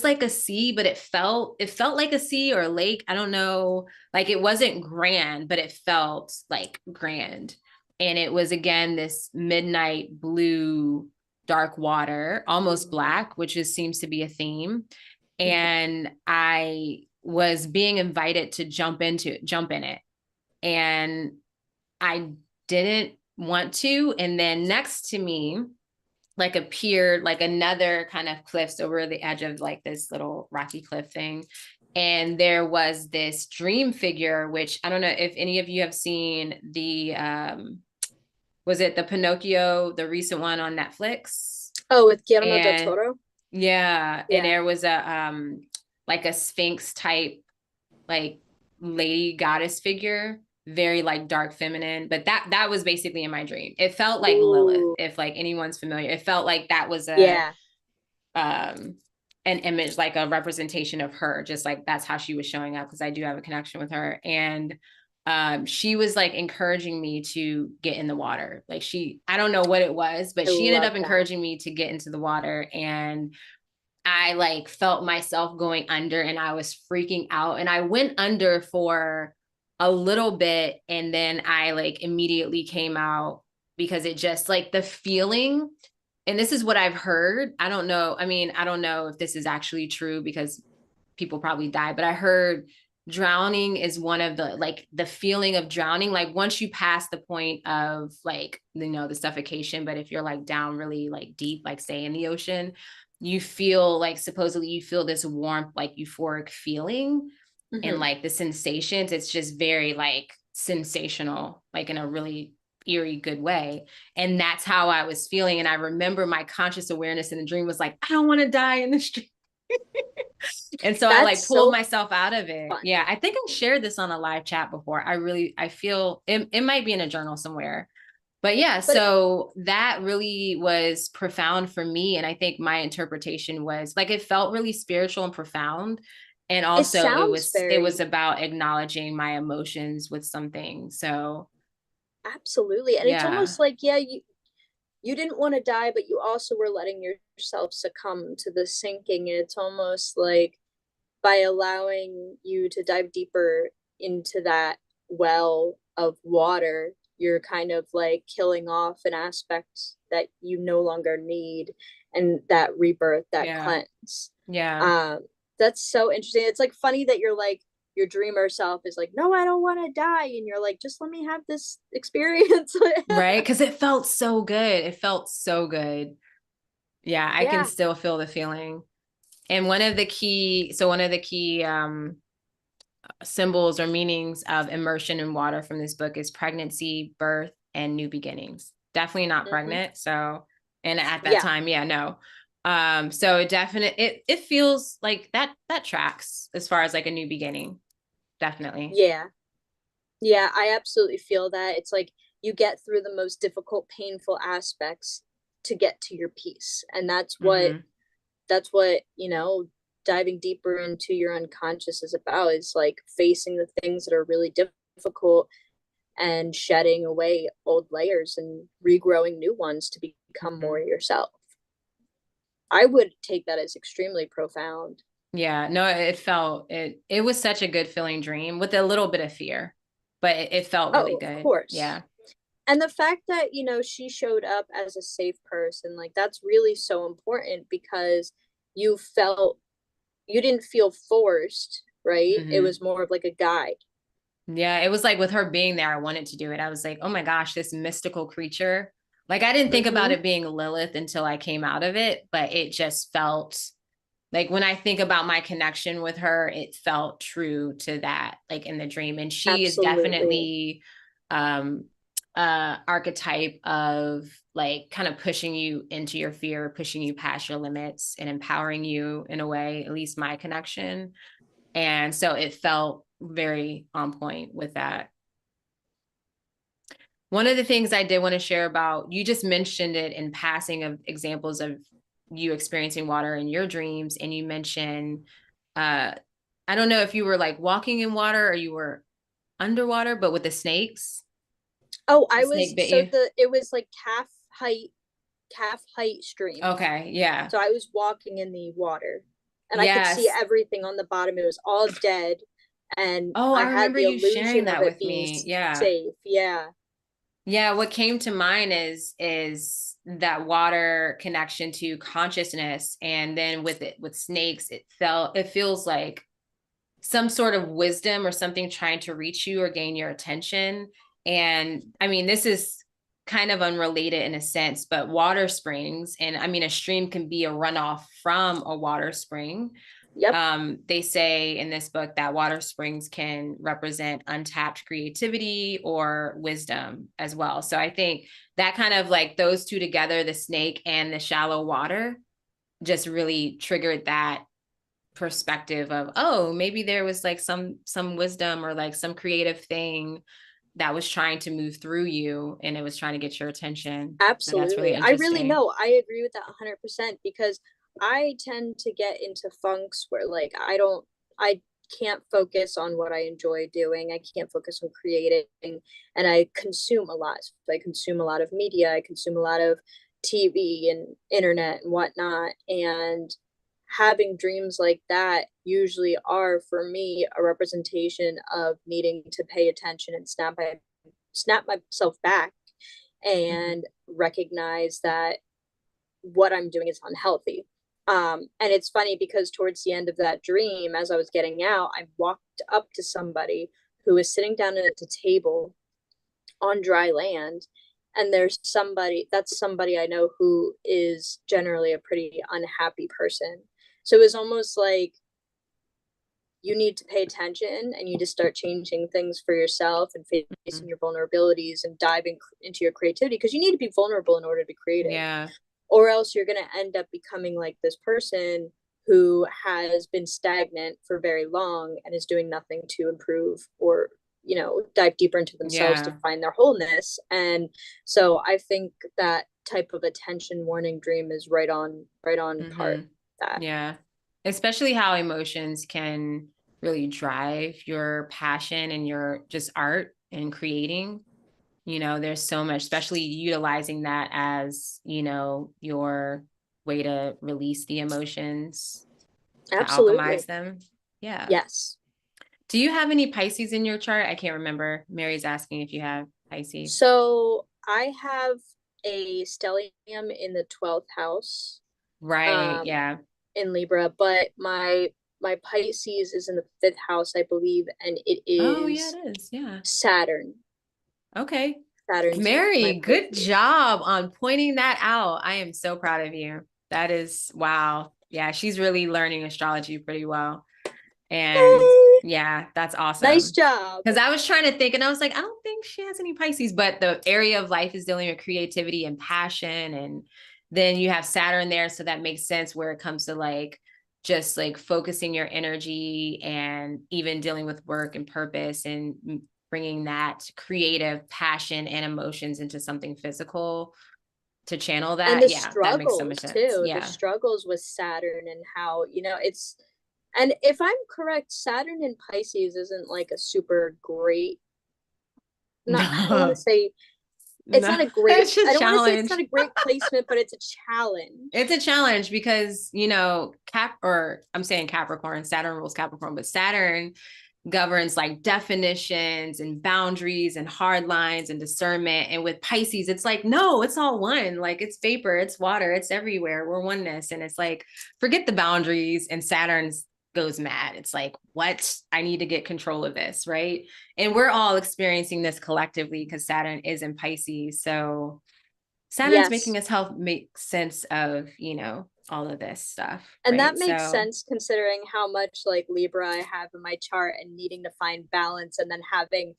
like a sea, but it felt like a sea or a lake. I don't know. Like it wasn't grand, but it felt like grand. And it was again this midnight blue, dark water, almost black, which seems to be a theme. And I was being invited to jump in it. And I didn't want to. And then next to me, like appeared like another kind of cliffs over the edge of like this little rocky cliff thing. And there was this dream figure, which I don't know if any of you have seen the was it the Pinocchio, the recent one on Netflix? Oh, with Guillermo del And Toro? yeah, and Yeah. there was a like a sphinx type like lady goddess figure, very like dark feminine, but that was basically in my dream. It felt like Lilith, Ooh. if like anyone's familiar. It felt like that was a Yeah. um an image, like a representation of her, just like that's how she was showing up because I do have a connection with her. And she was like encouraging me to get in the water. Like I don't know what it was, but I she ended love up that. encouraging me to get into the water. And I like felt myself going under and I was freaking out. And I went under for a little bit and then I like immediately came out because it just like the feeling, and this is what I've heard. I don't know. I mean, I don't know if this is actually true because people probably die, but I heard drowning is one of the like the feeling of drowning, like once you pass the point of like, you know, the suffocation, but if you're like down really like deep, like say in the ocean, you feel like supposedly you feel this warmth, like euphoric feeling, and Hmm. like the sensations, it's just very like sensational, like in a really eerie good way. And that's how I was feeling. And I remember my conscious awareness in the dream was like, I don't want to die in the street. And so I That's like pulled so myself out of it. fun. Yeah, I think I shared this on a live chat before. I feel it might be in a journal somewhere. But yeah, But so that really was profound for me. And I think my interpretation was like it felt really spiritual and profound. And it also sounds it was very, about acknowledging my emotions with something. So absolutely. And it's yeah. almost like, yeah, you didn't want to die, but you also were letting yourself succumb to the sinking. It's almost like by allowing you to dive deeper into that well of water, you're kind of like killing off an aspect that you no longer need, and that rebirth, that Yeah. cleanse. Yeah. Um, that's so interesting. It's like funny that you're like, your dreamer self is like, no, I don't want to die. And you're like, just let me have this experience. Right. Cause it felt so good. It felt so good. Yeah, I can Yeah. still feel the feeling. And one of the key symbols or meanings of immersion in water from this book is pregnancy, birth, and new beginnings. Definitely not Hmm. pregnant. So, and at that Yeah. time, yeah, no. So it feels like that tracks as far as like a new beginning. Definitely. Yeah. Yeah, I absolutely feel that. It's like you get through the most difficult, painful aspects to get to your peace. And Mm-hmm. that's what, diving deeper into your unconscious is about, is like facing the things that are really difficult and shedding away old layers and regrowing new ones to become Mm-hmm. more yourself. I would take that as extremely profound. Yeah, no, it was such a good feeling dream with a little bit of fear, but it felt really Oh, of good. course. Yeah. And the fact that, she showed up as a safe person, like that's really so important, because you felt, you didn't feel forced, right? It Mm-hmm. was more of like a guide. Yeah, it was like with her being there, I wanted to do it. I was like, oh my gosh, this mystical creature. Like I didn't think about Mm-hmm. it being Lilith until I came out of it, but it just felt like when I think about my connection with her, it felt true to that, like in the dream. And she is Absolutely. definitely um archetype of like kind of pushing you into your fear, pushing you past your limits and empowering you in a way, at least my connection. And so it felt very on point with that. One of the things I did want to share about, you just mentioned it in passing of examples of you experiencing water in your dreams. And you mentioned, uh, I don't know if you were like walking in water or you were underwater, but with the snakes, Oh, the I was, snake bit so you. it was like calf height streams. Okay. Yeah. So I was walking in the water and I could see Yes. everything on the bottom. It was all dead. And Oh, I I had remember the you sharing illusion of that it with being me. Yeah. safe. Yeah. Yeah, what came to mind is that water connection to consciousness, and then with it with snakes, it feels like some sort of wisdom or something trying to reach you or gain your attention. And I mean, this is kind of unrelated in a sense, but water springs, and I mean, a stream can be a runoff from a water spring. Yep. They say in this book that water springs can represent untapped creativity or wisdom as well. So I think that kind of like those two together, the snake and the shallow water, just really triggered that perspective of, oh, maybe there was like some wisdom or like some creative thing that was trying to move through you and it was trying to get your attention. So that's really Absolutely. I really interesting. know. I agree with that 100%, because I tend to get into funks where like I don't, I can't focus on what I enjoy doing. I can't focus on creating, and I consume a lot. So I consume a lot of media. I consume a lot of TV and internet and whatnot. And having dreams like that usually are for me a representation of needing to pay attention and snap myself back Mhm. and recognize that what I'm doing is unhealthy. And it's funny because towards the end of that dream, as I was getting out, I walked up to somebody who was sitting down at the table on dry land. And there's somebody I know who is generally a pretty unhappy person. So it was almost like you need to pay attention and you need to start changing things for yourself and facing your vulnerabilities and diving into your creativity, because you need to be vulnerable in order to be creative, Yeah. or else you're going to end up becoming like this person who has been stagnant for very long and is doing nothing to improve or dive deeper into themselves to Yeah. find their wholeness. And so I think that type of attention warning dream is right on part Hmm. that. Yeah. Especially how emotions can really drive your passion and your just art and creating. There's so much, especially utilizing that as, your way to release the emotions, to alchemize Absolutely. them. Yeah. Yes. Do you have any Pisces in your chart? I can't remember. Mary's asking if you have Pisces. So I have a stellium in the 12th house, Right. um, Yeah. in Libra, but my Pisces is in the fifth house, I believe, and it Oh, yeah, is it is. Yeah. Saturn. Okay. Saturn's my Mary, good Pisces. job on pointing that out. I am so proud of you. That is, wow. Yeah, she's really learning astrology pretty well. And Yay! yeah, that's Nice awesome. job. Because I was trying to think and I was like, I don't think she has any Pisces, but the area of life is dealing with creativity and passion. And then you have Saturn there. So that makes sense where it comes to like just like focusing your energy and even dealing with work and purpose and bringing that creative passion and emotions into something physical to channel And that. the Yeah, that makes so much struggles sense. too, the Yeah. struggles with Saturn and how, it's, and if I'm correct, Saturn in Pisces isn't like a super great, not, I don't want to No, say it's not no, a great, it's a I don't want to say it's not challenge. a great placement, but it's a It's challenge. a challenge because, I'm saying Capricorn, Saturn rules Capricorn, but Saturn governs like definitions and boundaries and hard lines and discernment. And with Pisces, it's like, no, it's all one. Like it's vapor, it's water, it's everywhere. We're oneness. And it's like, forget the boundaries. And Saturn's goes mad. It's like, what? I need to get control of this. Right. And we're all experiencing this collectively because Saturn is in Pisces. So Saturn's making Yes. us help make sense of, all of this stuff, And that right? makes So, sense considering how much like Libra I have in my chart and needing to find balance, and then having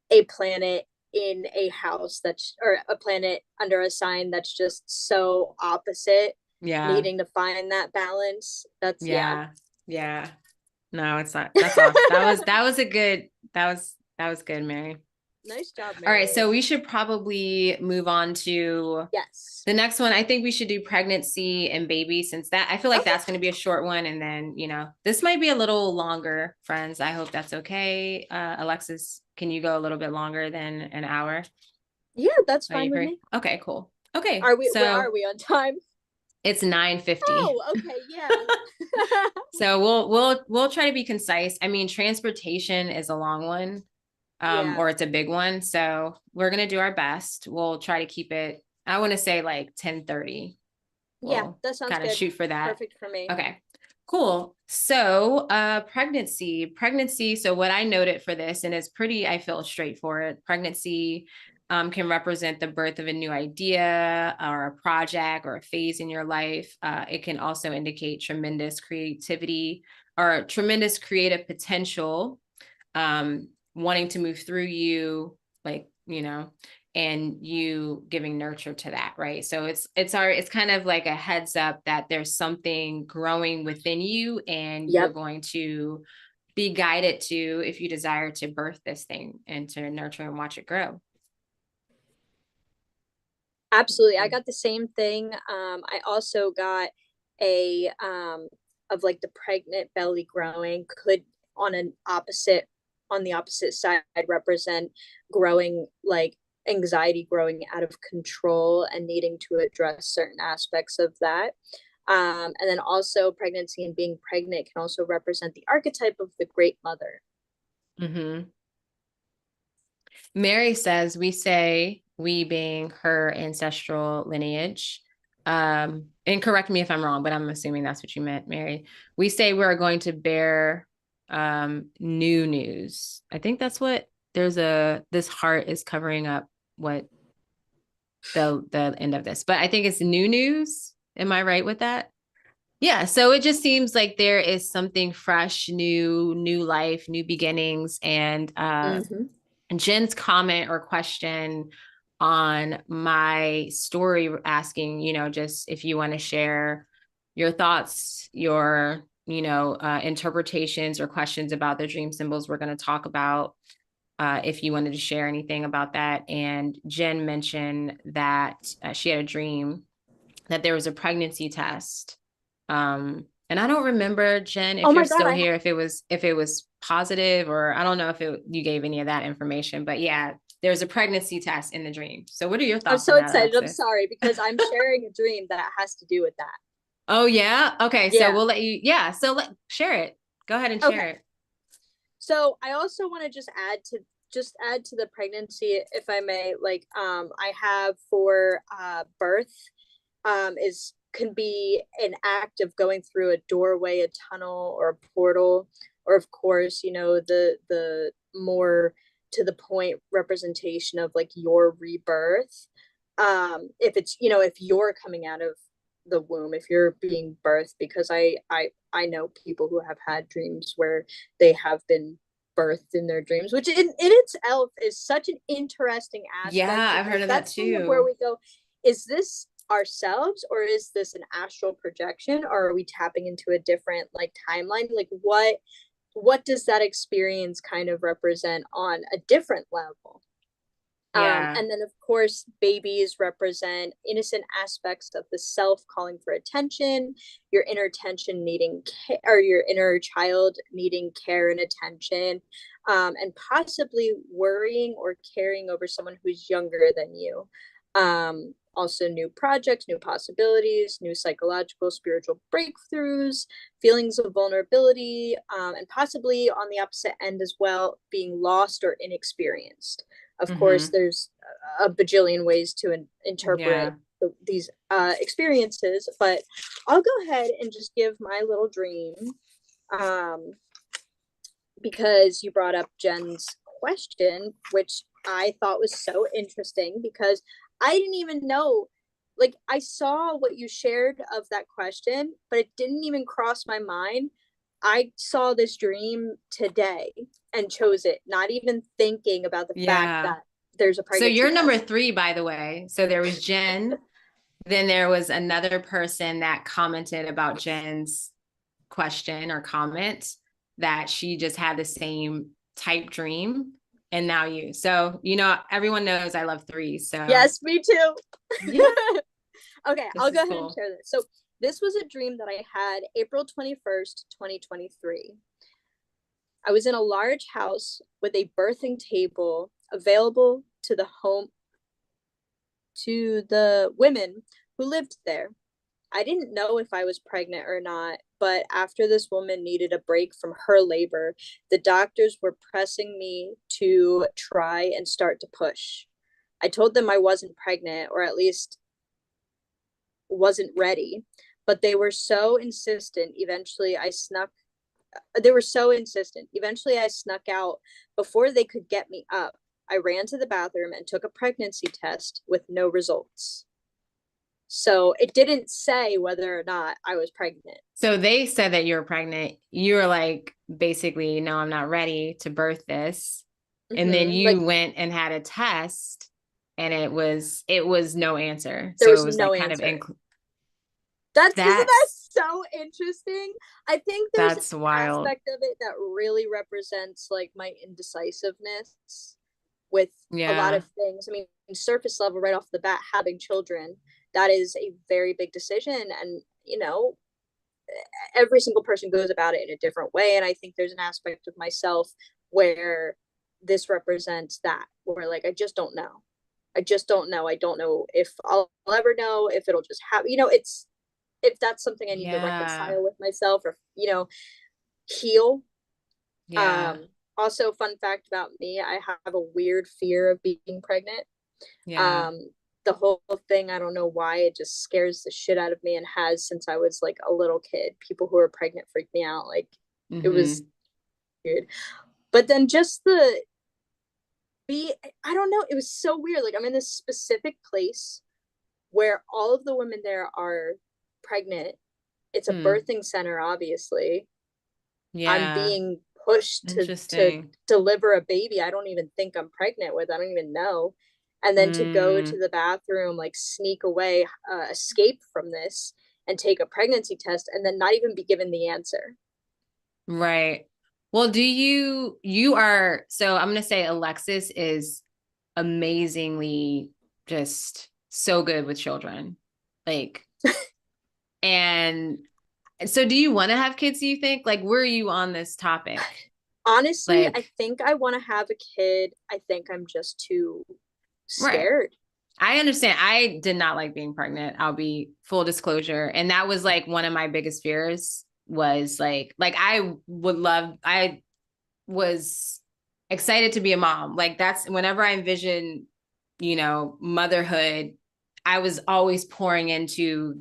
a planet in a house that's, or a planet under a sign that's just so opposite, yeah, needing to find that balance. That's, yeah. yeah, yeah. No, it's not. That's awesome. That was good, Mary. Nice job, All right, Mary. so we should probably move on to Yes. the next one. I think we should do pregnancy and baby since that I feel like Okay. that's going to be a short one. And then, this might be a little longer, friends. I hope that's okay. Alexis, can you go a little bit longer than an hour? Yeah, that's Are you fine with free? me. Okay, cool. Okay, Where are so we on time? it's 9:50. Oh, okay, yeah. So we'll try to be concise. I mean, transportation is a long one, Yeah. or it's a big one. So we're gonna do our best. We'll try to keep it, I want to say like 10:30. Yeah, We'll that sounds kind of good. shoot for that. Perfect for me. Okay. Cool. So, pregnancy. So what I noted for this, and it's pretty, I feel straightforward. Pregnancy can represent the birth of a new idea or a project or a phase in your life. It can also indicate tremendous creativity or tremendous creative potential, wanting to move through you, like, and you giving nurture to that, right? So it's kind of like a heads up that there's something growing within you and you're Yep. going to be guided to, if you desire to birth this thing and to nurture and watch it grow. Absolutely. I got the same thing. I also got a of like the pregnant belly growing could on the opposite side represent growing, like anxiety growing out of control and needing to address certain aspects of that. And then also pregnancy and being pregnant can also represent the archetype of the great mother. Mm-hmm. Mary says, we say, we being her ancestral lineage. And correct me if I'm wrong, but I'm assuming that's what you meant, Mary. We say we're going to bear new news. I think that's what this heart is covering up what the end of this, but I think it's new news. Am I right with that? Yeah, so it just seems like there is something fresh, new life, new beginnings, and Mm-hmm. Jen's comment or question on my story asking, just if you want to share your thoughts, your, interpretations or questions about the dream symbols we're going to talk about, if you wanted to share anything about that. And Jen mentioned that she had a dream that there was a pregnancy test. And I don't remember, Jen, Oh if you're my God, still here, if it was positive, or I don't know if you gave any of that information, but yeah, there's a pregnancy test in the dream. So what are your I'm thoughts on so that, excited. I'm Alexis? sorry because I'm sharing a dream that has to do with that. Oh yeah. Okay. So Yeah. we'll let you, yeah. So share it. Go ahead and Okay. share it. So I also want to just add to the pregnancy, if I may. Like, I have for birth, is can be an act of going through a doorway, a tunnel, or a portal, or of course, the more to the point representation of like your rebirth. If it's, if you're coming out of the womb, if you're being birthed, because I know people who have had dreams where they have been birthed in their dreams, which in itself is such an interesting aspect, Yeah, I've heard because of that that's kind of where too. we go, is this ourselves or is this an astral projection, or are we tapping into a different like timeline? Like what does that experience kind of represent on a different level? Yeah. And then, of course, babies represent innocent aspects of the self calling for attention, your inner tension needing care, or your inner child needing care and attention, and possibly worrying or caring over someone who's younger than you. Also, new projects, new possibilities, new psychological, spiritual breakthroughs, feelings of vulnerability, and possibly on the opposite end as well, being lost or inexperienced. Of course, Mm-hmm. there's a bajillion ways to interpret Yeah. these experiences, but I'll go ahead and just give my little dream, um, because you brought up Jen's question, which I thought was so interesting because I didn't even know. Like, I saw what you shared of that question, but it didn't even cross my mind. I saw this dream today and chose it, not even thinking about the fact Yeah. that there's a So pregnancy you're number test. 3, by the way. So there was Jen. Then there was another person that commented about Jen's question or comment that she just had the same type dream. And now you. So, everyone knows I love threes. So, Yes, me too. yeah, Okay, this I'll is go ahead and cool. share this. So, this was a dream that I had April 21st, 2023. I was in a large house with a birthing table available to the women who lived there. I didn't know if I was pregnant or not, but after this woman needed a break from her labor, the doctors were pressing me to try and start to push. I told them I wasn't pregnant, or at least wasn't ready, but they were so insistent. They were so insistent. Eventually, I snuck out before they could get me up. I ran to the bathroom and took a pregnancy test with no results. So it didn't say whether or not I was pregnant. So they said that you were pregnant. You were like, basically, no, I'm not ready to birth this. And then Like, you went and had a test and it was no answer. there So it was was like no kind of answer. That's Isn't that that's so interesting? I think there's an that's wild. aspect of it that really represents like my indecisiveness with a lot Yeah. of things. I mean, surface level, right off the bat, having children, that is a very big decision. And, every single person goes about it in a different way. And I think there's an aspect of myself where this represents that, where like, I just don't know. I just don't know. I don't know if I'll ever know, if it'll just happen. It's, if that's something I need to Yeah. reconcile with myself, or, heal. Yeah. Um, Also, fun fact about me, I have a weird fear of being pregnant. Yeah. Um, the whole thing, I don't know why, it just scares the shit out of me, and has since I was like a little kid. People who are pregnant freak me out. Like, it was Mm-hmm. weird. But then just the be I don't know, it was so weird. Like, I'm in this specific place where all of the women there are pregnant. It's a Hmm. birthing center, obviously. I'm Yeah. being pushed to Interesting. deliver a baby I don't even think I'm pregnant with. I don't even know. And then to go to Mm, the bathroom, like sneak away, escape from this, and take a pregnancy test, and then not even be given the answer. right. Well, you are, so I'm gonna say Alexis is amazingly just so good with children. Like, and so do you want to have kids, do you think? Like, where are you on this topic? Honestly, I Like, think I want to have a kid. I think I'm just too right. scared. I understand. I did not like being pregnant. I'll be full disclosure. And that was like one of my biggest fears was like I was excited to be a mom. Like that's whenever I envision, motherhood, I was always pouring into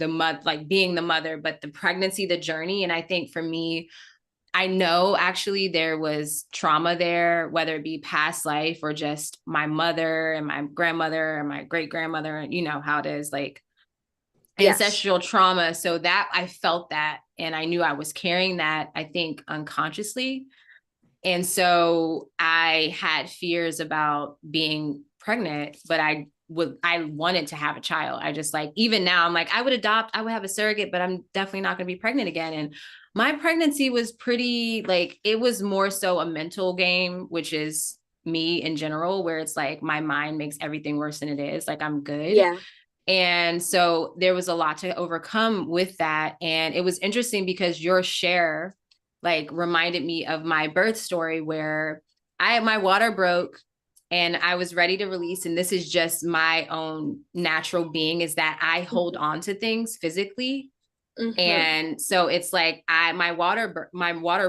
like being the mother, but the pregnancy, the journey. And I think for me, I know actually there was trauma there, whether it be past life or just my mother and my grandmother and my great grandmother. You know how it is, like Yes. ancestral trauma. So that I felt that and I knew I was carrying that, I think, unconsciously. And so I had fears about being pregnant, but I wanted to have a child. I just like, even now I'm like, I would adopt, I would have a surrogate, but I'm definitely not going to be pregnant again. And my pregnancy was pretty like, it was more so a mental game, which is me in general, where it's like my mind makes everything worse than it is. Like I'm good. Yeah. And so there was a lot to overcome with that. And it was interesting because your share like reminded me of my birth story where my water broke and I was ready to release. And this is just my own natural being is that I hold Mm-hmm. on to things physically. Mm-hmm. And so it's like my water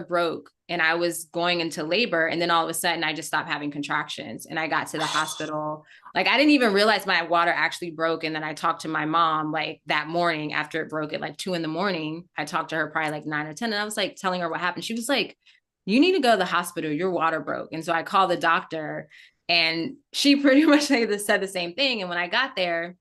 broke and I was going into labor and then all of a sudden I just stopped having contractions and I got to the hospital. Like I didn't even realize my water actually broke. And then I talked to my mom like that morning after it broke at like 2 a.m. I talked to her probably like 9 or 10 and I was like telling her what happened. She was like, you need to go to the hospital. Your water broke. And so I called the doctor and she pretty much said the same thing. And when I got there,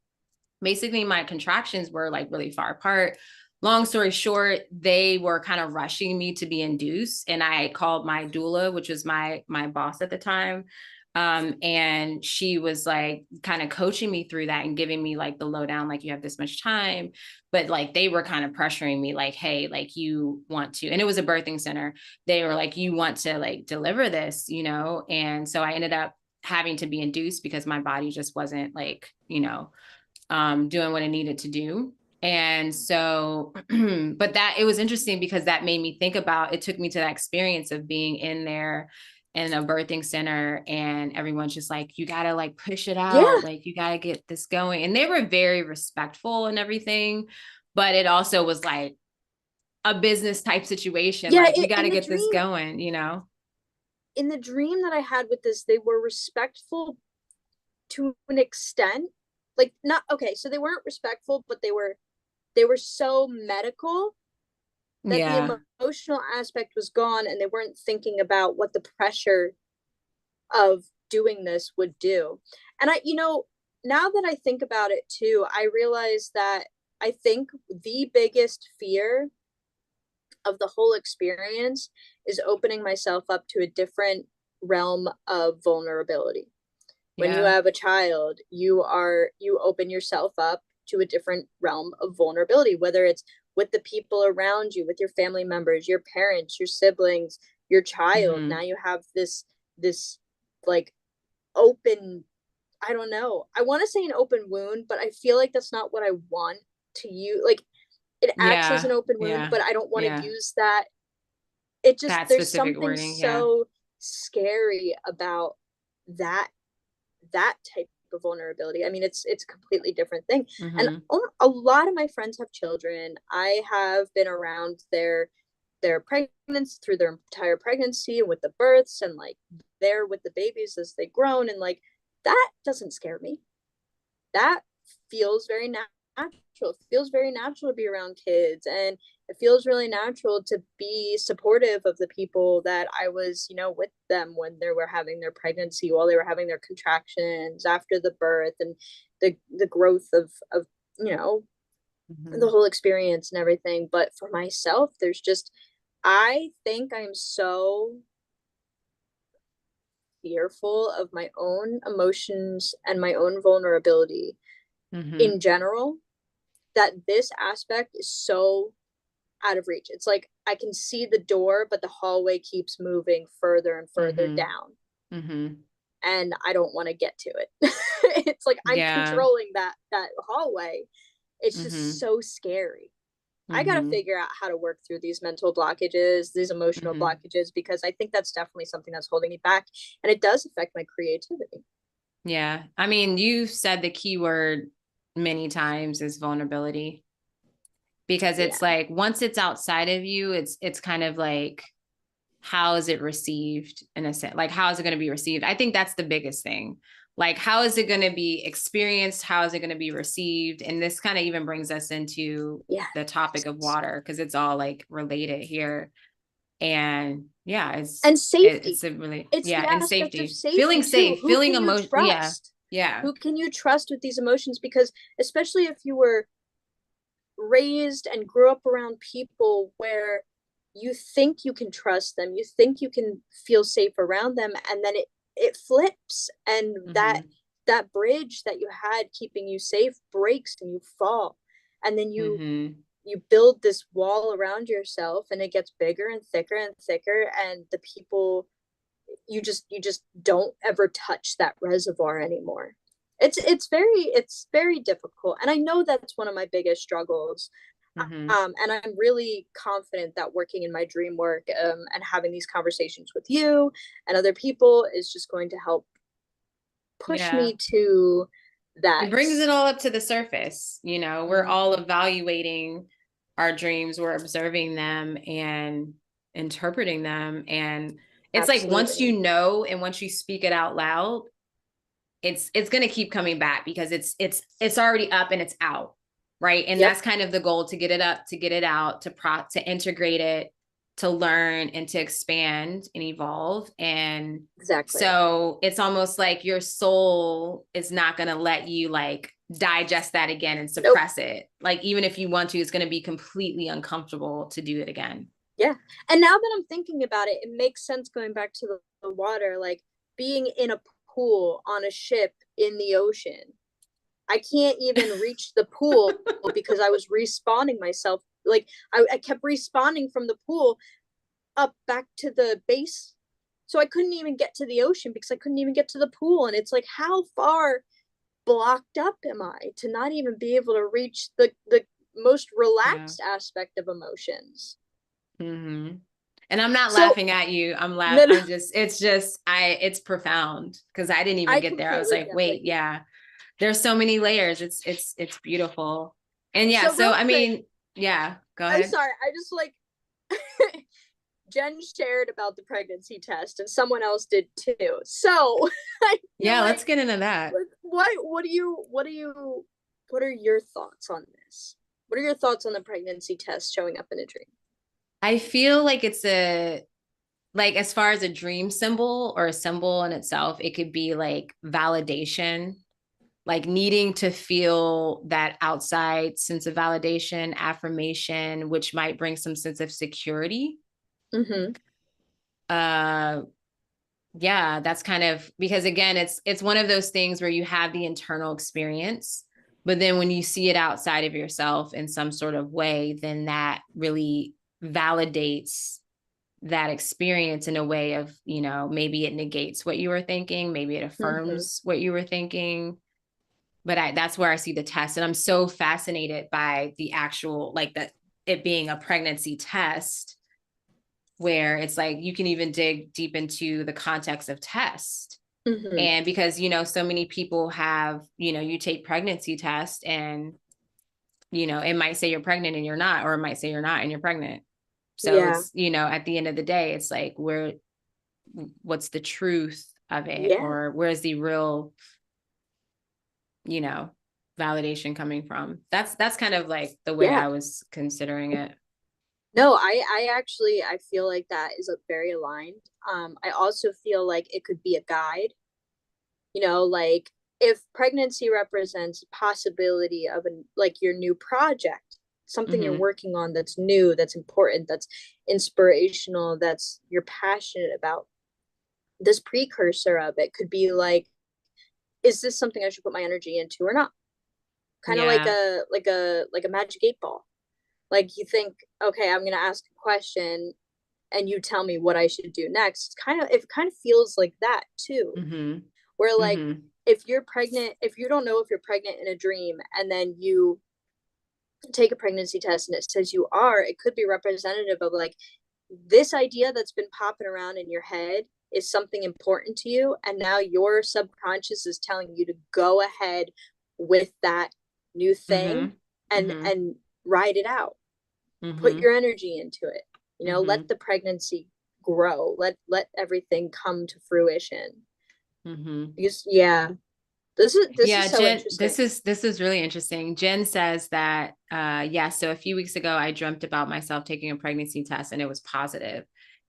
basically my contractions were like really far apart. Long story short, they were kind of rushing me to be induced, and I called my doula, which was my boss at the time. And she was like kind of coaching me through that and giving me like the lowdown, like you have this much time, but like they were kind of pressuring me, like, hey, like you want to, and it was a birthing center. They were like, you want to like deliver this, and so I ended up having to be induced because my body just wasn't like, doing what it needed to do. And so, but that it was interesting because that made me think about it, took me to that experience of being in there in a birthing center and everyone's just like, you gotta like push it Yeah. out, like you gotta get this going. And they were very respectful and everything, but it also was like a business type situation. Yeah. Like, we gotta In the get this dream, going. that I had with this, they were respectful to an extent. Like, not okay, so they weren't respectful, but they were so medical that the Yeah. emotional aspect was gone, and they weren't thinking about what the pressure of doing this would do. And now that I think about it too, I realize that I think the biggest fear of the whole experience is opening myself up to a different realm of vulnerability. When you Yeah. have a child, you open yourself up to a different realm of vulnerability, whether it's with the people around you, with your family members, your parents, your siblings, your child. Now Mm-hmm. you have this like open, I don't know, I want to say an open wound, but I feel like that's not what I want to you. Like, it acts as Yeah. an open wound, Yeah. but I don't want to Yeah. use that. It just, That there's specific something wording. Yeah. so scary about that type of vulnerability. I mean, it's a completely different thing. And Mm-hmm. a lot of my friends have children. I have been around their pregnancy, through their entire pregnancy, and with the births, and like there with the babies as they grown, and like that doesn't scare me. That feels very natural. It feels very natural to be around kids, and it feels really natural to be supportive of the people that I was, with them when they were having their pregnancy, while they were having their contractions, after the birth, and the growth of you know Mm-hmm. the whole experience and everything. But for myself, there's just, I think I'm so fearful of my own emotions and my own vulnerability Mm-hmm. in general, that this aspect is so out of reach. It's like I can see the door, but the hallway keeps moving further and further Mm-hmm. down, Mm-hmm. and I don't want to get to it. It's like I'm Yeah. controlling that hallway. It's just Mm-hmm. so scary. I got to Mm-hmm. figure out how to work through these mental blockages, these emotional Mm-hmm. blockages, because I think that's definitely something that's holding me back, and it does affect my creativity. Yeah. I mean, you said the key word many times is vulnerability, because Yeah. it's like once it's outside of you, it's kind of like, how is it received, in a sense? Like, how is it going to be received? I think that's the biggest thing. Like, how is it going to be experienced? How is it going to be received? And this kind of even brings us into Yeah. the topic of water, because it's all like related here. And yeah, And safety. it's a really, It's yeah, the and aspect of safety, feeling safety too. safe, Who feeling can you emotion. Yeah. trust? Yeah. Who can you trust with these emotions? Because especially if you were raised and grew up around people where you think you can trust them, you think you can feel safe around them, and then it flips, and Mm-hmm. that bridge that you had keeping you safe breaks, and you fall, and then Mm-hmm. you build this wall around yourself, and it gets bigger and thicker and thicker, and the people, you just don't ever touch that reservoir anymore. It's very difficult, and I know that's one of my biggest struggles. Mm-hmm. And I'm really confident that working in my dream work, and having these conversations with you and other people is just going to help push Yeah. me to It that. brings it all up to the surface. You know, we're all Mhm. evaluating our dreams, we're observing them and interpreting them. And it's like once you Absolutely. know and once you speak it out loud, it's going to keep coming back, because it's already up and it's out, right? And Yep. that's kind of the goal: to get it up, to get it out, to integrate it, to learn and to expand and evolve. And Exactly. so it's almost like your soul is not going to let you like digest that again and Nope. suppress it. Like, even if you want to, it's going to be completely uncomfortable to do it again. Yeah. And now that I'm thinking about it, it makes sense going back to the water, like being in a pool on a ship in the ocean. I can't even reach the pool because I was respawning myself. Like I kept respawning from the pool up back to the base. So I couldn't even get to the ocean because I couldn't even get to the pool. And it's like, how far blocked up am I to not even be able to reach the most Yeah. relaxed aspect of emotions? Mm-hmm. And I'm not So laughing at you. no, no, I'm just, it's profound, because I didn't even I get there. I was completely like, get what wait, you. yeah, there's so many layers. It's beautiful. And yeah, So so real I quick, mean, yeah, go I'm ahead. sorry. I just like Jen shared about the pregnancy test, and someone else did too. So I feel Yeah, let's like, get into that. what are your thoughts on this? What are your thoughts on the pregnancy test showing up in a dream? I feel like it's a, like, as far as a dream symbol or a symbol in itself, it could be like validation, like needing to feel that outside sense of validation, affirmation, which might bring some sense of security. Mm-hmm. Uh yeah, that's kind of, because again, it's one of those things where you have the internal experience, but then when you see it outside of yourself in some sort of way, then that really validates that experience in a way of, maybe it negates what you were thinking, maybe it Mm-hmm. affirms what you were thinking. but that's where I see the test. And I'm so fascinated by the actual, like that it being a pregnancy test where it's like, you can even dig deep into the context of test. Mm-hmm. And because, you know, so many people have, you know, you take pregnancy test and, you know, it might say you're pregnant and you're not, or it might say you're not and you're pregnant. So Yeah. it's, you know, at the end of the day, it's like, what's the truth of it? Yeah. Or where's the real, you know, validation coming from? That's kind of like the way Yeah. I was considering it. No, I actually I feel like that is a very aligned. I also feel like it could be a guide, like if pregnancy represents possibility of an like your new project, something you're Mm-hmm. working on that's new, that's important, that's inspirational, that's you're passionate about. This precursor of it could be like, is this something I should put my energy into or not? Kind of like Yeah. a magic 8 ball. Like you think, okay, I'm gonna ask a question and you tell me what I should do next. It kind of feels like that too. Mm-hmm. Where like Mm-hmm. if you're pregnant, if you don't know if you're pregnant in a dream and then you take a pregnancy test and it says you are, it could be representative of like this idea that's been popping around in your head is something important to you, and now your subconscious is telling you to go ahead with that new thing Mm-hmm. Mm-hmm. and ride it out. Put Mm-hmm. your energy into it. Let Mm-hmm. the pregnancy grow. Let everything come to fruition. Mm-hmm. Because yeah, this is Yeah, so Jen, interesting. this is really interesting. Jen says that yeah, so a few weeks ago I dreamt about myself taking a pregnancy test and it was positive.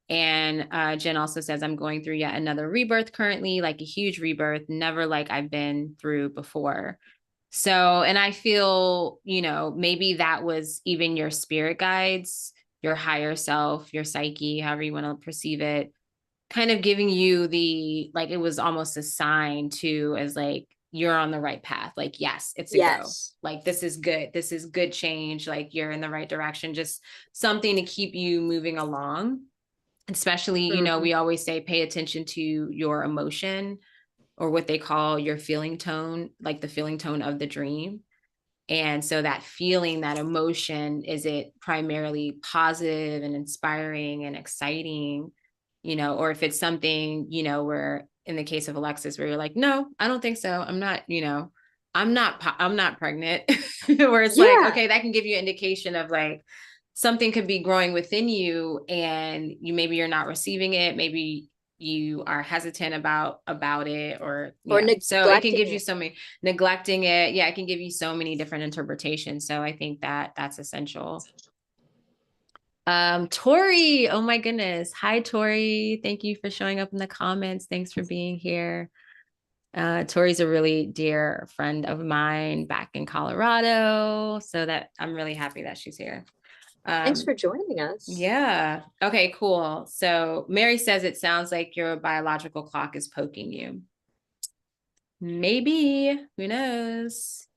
And Jen also says I'm going through yet another rebirth currently, like a huge rebirth, never like I've been through before. So, and I feel, you know, maybe that was even your spirit guides, your higher self, your psyche, however you want to perceive it, kind of giving you the, like, it was almost a sign to, as like, you're on the right path. Like, yes, it's a go. Yes. Like, this is good. This is good change. Like, you're in the right direction. Just something to keep you moving along. Especially, you know, Mm-hmm. we always say pay attention to your emotion or what they call your feeling tone, like the feeling tone of the dream. And so that feeling, that emotion, is it primarily positive and inspiring and exciting, you know, or if it's something, you know, where in the case of Alexis, where you're like, no, I don't think so. I'm not, you know, I'm not pregnant, where it's like, Yeah. okay, that can give you an indication of like something could be growing within you and maybe you're not receiving it. Maybe you are hesitant about it, or Or yeah, so it can neglecting give you it. so many, neglecting it, yeah, it can give you so many different interpretations. So I think that that's essential. Tori, oh my goodness, hi Tori, thank you for showing up in the comments, thanks for being here. Tori's a really dear friend of mine back in Colorado, so that I'm really happy that she's here. Thanks um for joining us. yeah, okay, cool. So Mary says it sounds like your biological clock is poking you. Maybe, who knows?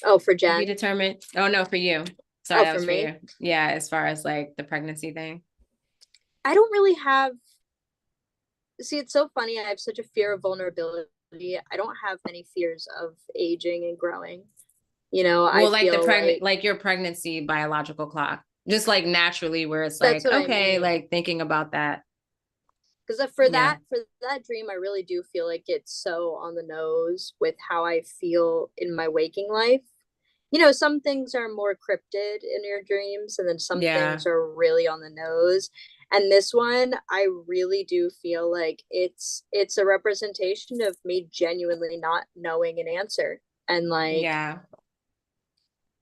Oh, for To be Jen. determined. Oh no, for you. Sorry, Oh, that for was for me. you. Yeah, as far as like the pregnancy thing. I don't really have. See, it's so funny. I have such a fear of vulnerability. I don't have any fears of aging and growing. I Well, like the feel pregnant, like like your pregnancy biological clock, just like naturally, where it's that's like, what I okay, mean. like thinking about that. Because Yeah, for that dream, I really do feel like it's so on the nose with how I feel in my waking life. Some things are more cryptid in your dreams, and then some yeah, things are really on the nose. And this one, I really do feel like it's a representation of me genuinely not knowing an answer. And like yeah,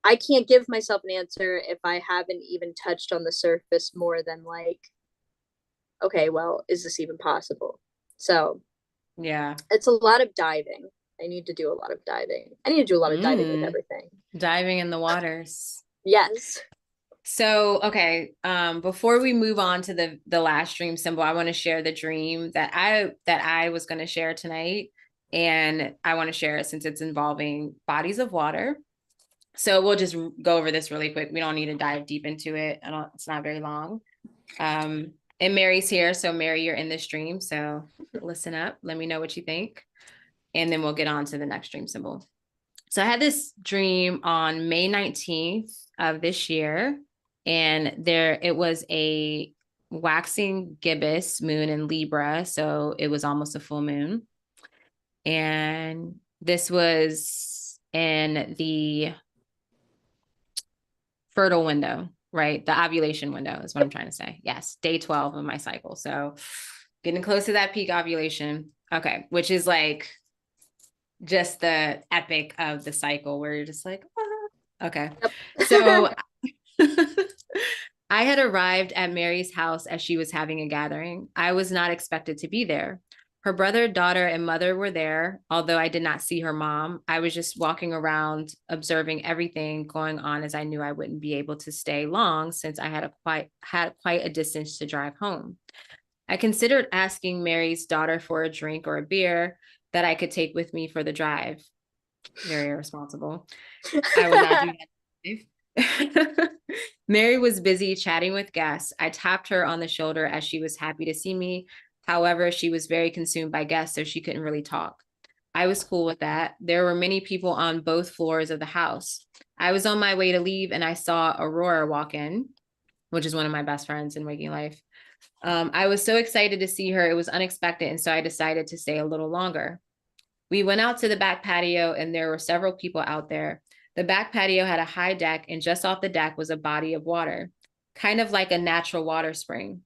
I can't give myself an answer if I haven't even touched on the surface more than like, okay, well, is this even possible? So yeah. it's a lot of diving. I need to do a lot of diving. I need to do a lot of diving with Mm, everything. diving in the waters. Yes. So, okay, before we move on to the last dream symbol, I want to share the dream that I was going to share tonight, and I want to share it since it's involving bodies of water. So we'll just go over this really quick. We don't need to dive deep into it. It's not very long. And Mary's here, so Mary, you're in this dream, so listen up. Let me know what you think, and then we'll get on to the next dream symbol. So I had this dream on May 19th of this year, and there it was a waxing gibbous moon in Libra, so it was almost a full moon. And this was in the fertile window, right? The ovulation window is what I'm trying to say. Yes, day 12 of my cycle. So getting close to that peak ovulation. Okay, which is like just the epic of the cycle where you're just like, ah. Okay. So Yep. I had arrived at Mary's house as she was having a gathering. I was not expected to be there. Her brother, daughter, and mother were there, although I did not see her mom. I was just walking around observing everything going on as I knew I wouldn't be able to stay long since I had quite a distance to drive home. I considered asking Mary's daughter for a drink or a beer that I could take with me for the drive. Very irresponsible. I would not do that. Mary was busy chatting with guests. I tapped her on the shoulder as she was happy to see me. However, she was very consumed by guests, so she couldn't really talk. I was cool with that. There were many people on both floors of the house. I was on my way to leave and I saw Aurora walk in, which is one of my best friends in waking life. I was so excited to see her. It was unexpected. And so I decided to stay a little longer. We went out to the back patio and there were several people out there. The back patio had a high deck, and just off the deck was a body of water, kind of like a natural water spring.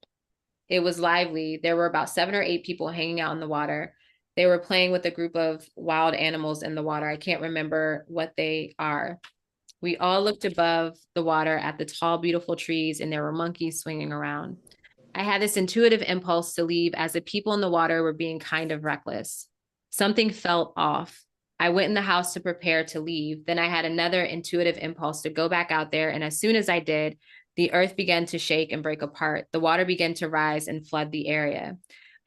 It was lively. There were about 7 or 8 people hanging out in the water. They were playing with a group of wild animals in the water. I can't remember what they are. We all looked above the water at the tall, beautiful trees, and there were monkeys swinging around. I had this intuitive impulse to leave as the people in the water were being kind of reckless. Something felt off. I went in the house to prepare to leave. Then I had another intuitive impulse to go back out there. And as soon as I did, the earth began to shake and break apart. The water began to rise and flood the area.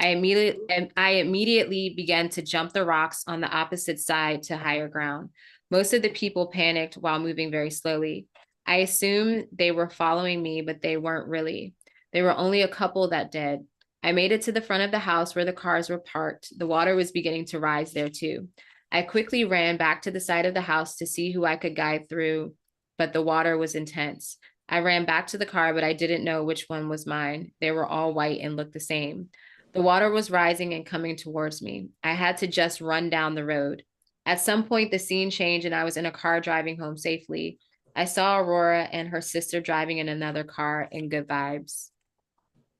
I immediately began to jump the rocks on the opposite side to higher ground. Most of the people panicked while moving very slowly. I assumed they were following me, but they weren't really. There were only a couple that did. I made it to the front of the house where the cars were parked. The water was beginning to rise there too. I quickly ran back to the side of the house to see who I could guide through, but the water was intense. I ran back to the car, but I didn't know which one was mine. They were all white and looked the same. The water was rising and coming towards me. I had to just run down the road. At some point, the scene changed and I was in a car driving home safely. I saw Aurora and her sister driving in another car in good vibes.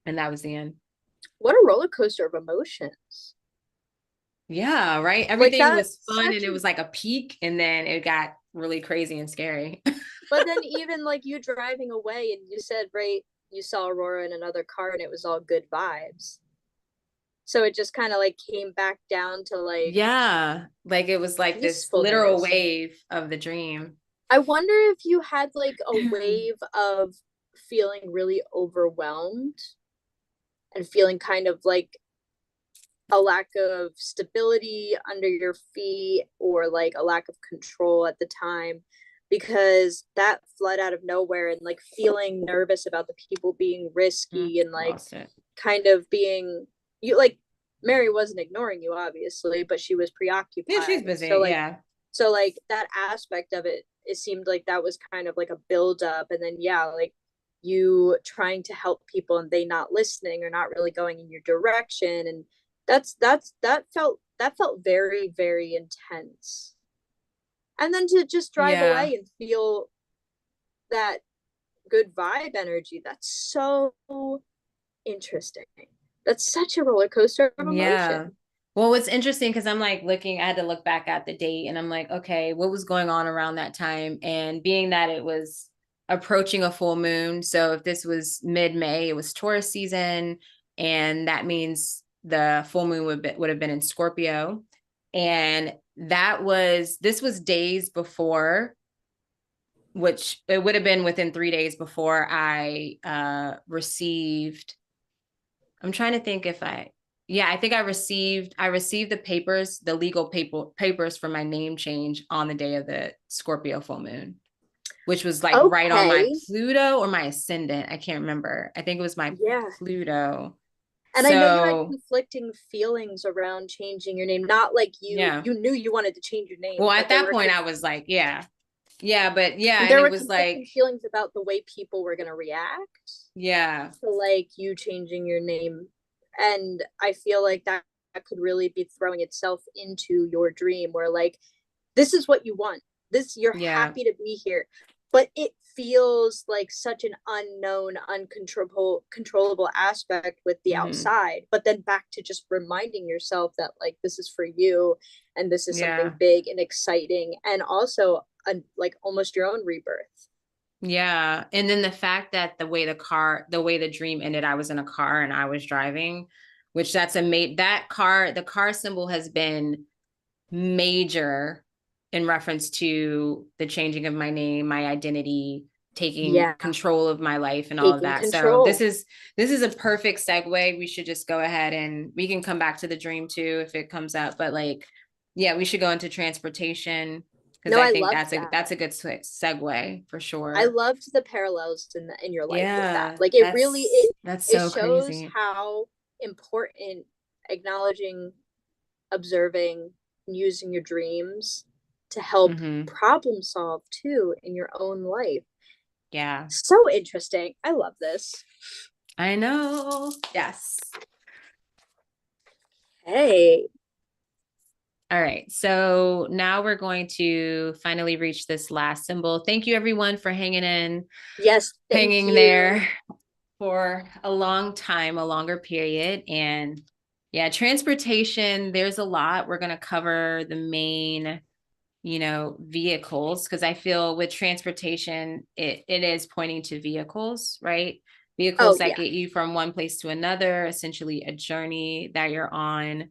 And that was the end. What a roller coaster of emotions. Yeah, right. Like Everything that was fun and such it a was like a peak and then it got really crazy and scary. but then even like you driving away and you said right you saw Aurora in another car and it was all good vibes. So it just kind of like came back down to like Yeah, like it was like this literal peacefulness. wave of the dream. I wonder if you had like a wave of feeling really overwhelmed and feeling kind of like a lack of stability under your feet or like a lack of control at the time because that flood out of nowhere and like feeling nervous about the people being risky and like Lost it. kind of being you like Mary wasn't ignoring you obviously but she was Yeah, she's preoccupied busy. Yeah. so like that aspect of it it seemed like that was kind of like a build up and then yeah like you trying to help people and they not listening or not really going in your direction and that felt very very intense and then to just drive Yeah. away and feel that good vibe energy that's so interesting that's such a roller coaster of emotion. Yeah. Well, what's interesting because I'm like looking, I had to look back at the date and I'm like, okay, what was going on around that time? And being that it was approaching a full moon, so if this was mid-May, it was Taurus season, and that means the full moon would have been in Scorpio. And this was days before, which it would have been within 3 days before I received. I'm trying to think if I think I received the legal papers for my name change on the day of the Scorpio full moon, which was like right on my Okay. Pluto or my ascendant. I can't remember. I think it was my Yeah. Pluto. And I know you had So conflicting feelings around changing your name. Not like yeah. you knew you wanted to change your name, Well, but at that point I was like, yeah. Yeah, but yeah, and there it were was like, conflicting feelings about the way people were going to react yeah. to like you changing your name. And I feel like that could really be throwing itself into your dream where like this is what you want. This you're Yeah. happy to be here. But it feels like such an unknown, uncontrollable aspect with the Hmm. outside. But then back to just reminding yourself that like this is for you and this is something Yeah. big and exciting and also like almost your own rebirth. Yeah. And then the fact that the way the dream ended, I was in a car and I was driving, which the car symbol has been major in reference to the changing of my name, my identity, taking Yeah, control of my life and all of taking that. So control. this is a perfect segue. We should just go ahead and we can come back to the dream too if it comes up. But like, yeah, we should go into transportation because No, I I think loved that. that's a good segue for I sure. loved the parallels in your life with that. Yeah, Like it really that's it so shows crazy. how important acknowledging, observing, and using your dreams to help Hmm. problem solve too in your own life. Yeah, So interesting. I love this. I know. Yes. Hey, All right. So now we're going to finally reach this last symbol. Thank you everyone for yes, thank hanging you. there for a long time, a longer period. And yeah, transportation, there's a lot. We're going to cover the main, vehicles, because I feel with transportation, it is pointing to vehicles, right? Oh Vehicles that yeah. get you from one place to another, essentially a journey that you're on.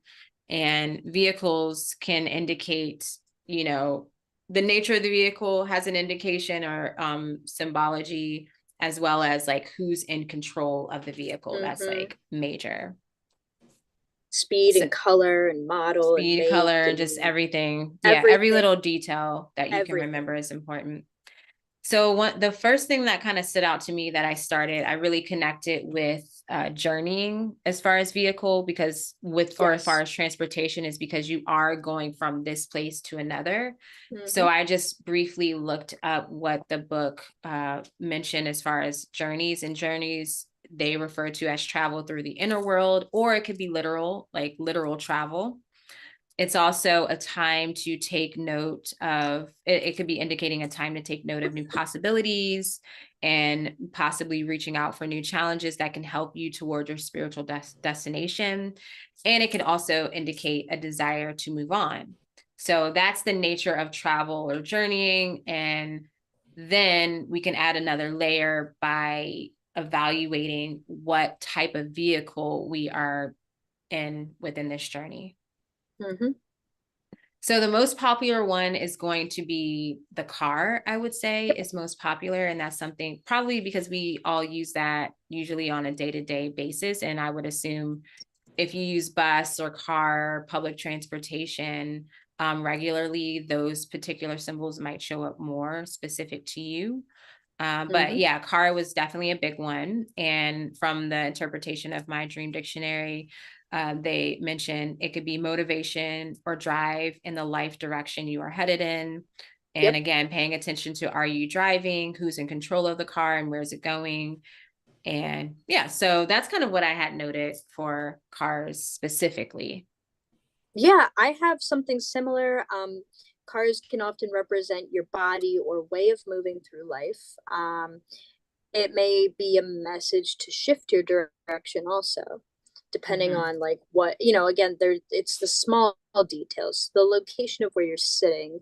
And vehicles can indicate, you know, the nature of the vehicle has an indication or symbology, as well as like who's in control of the vehicle. That's Mm-hmm. like major. Speed So and color and model and speed, make color, and just and everything. Yeah, every everything. little detail that you can Everything. remember is important. So the first thing that kind of stood out to me that I really connected with journeying as far as vehicle, because or as far Yes. as transportation, is because you are going from this place to another. Mm-hmm. So I just briefly looked up what the book mentioned as far as journeys, and journeys they refer to as travel through the inner world, or it could be literal, like literal travel. It's also a time to take note of, it could be indicating a time to take note of new possibilities and possibly reaching out for new challenges that can help you toward your spiritual destination. And it could also indicate a desire to move on. So that's the nature of travel or journeying. And then we can add another layer by evaluating what type of vehicle we are in within this journey. Mm-hmm. So the most popular one is going to be the car, I would say, is most popular. And that's something probably because we all use that usually on a day-to-day basis. And I would assume if you use bus or car, public transportation regularly, those particular symbols might show up more specific to you. But Mm-hmm. yeah, car was definitely a big one. And from the interpretation of my dream dictionary, they mention it could be motivation or drive in the life direction you are headed in. And Yep. again, paying attention to, are you driving? Who's in control of the car and where's it going? And yeah, so that's kind of what I had noted for cars specifically. Yeah, I have something similar. Cars can often represent your body or way of moving through life. It may be a message to shift your direction also, depending Mm-hmm. on like what, again, there it's the small details, the location of where you're sitting,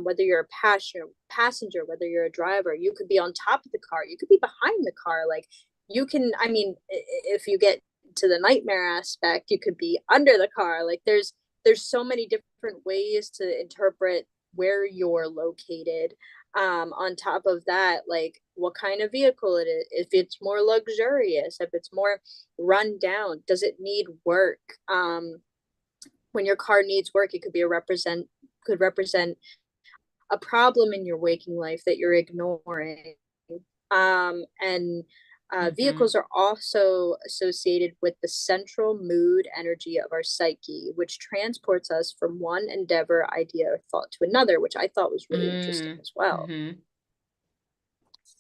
whether you're a passenger, whether you're a driver, you could be on top of the car, you could be behind the car, like you can, I mean, if you get to the nightmare aspect, you could be under the car. Like there's so many different ways to interpret where you're located. On top of that, like what kind of vehicle it is, if it's more luxurious, if it's more run down, does it need work? When your car needs work, it could represent a problem in your waking life that you're ignoring. And Vehicles Mm-hmm. are also associated with the central mood energy of our psyche, which transports us from one endeavor, idea, or thought to another, which I thought was really interesting as well. Mm-hmm.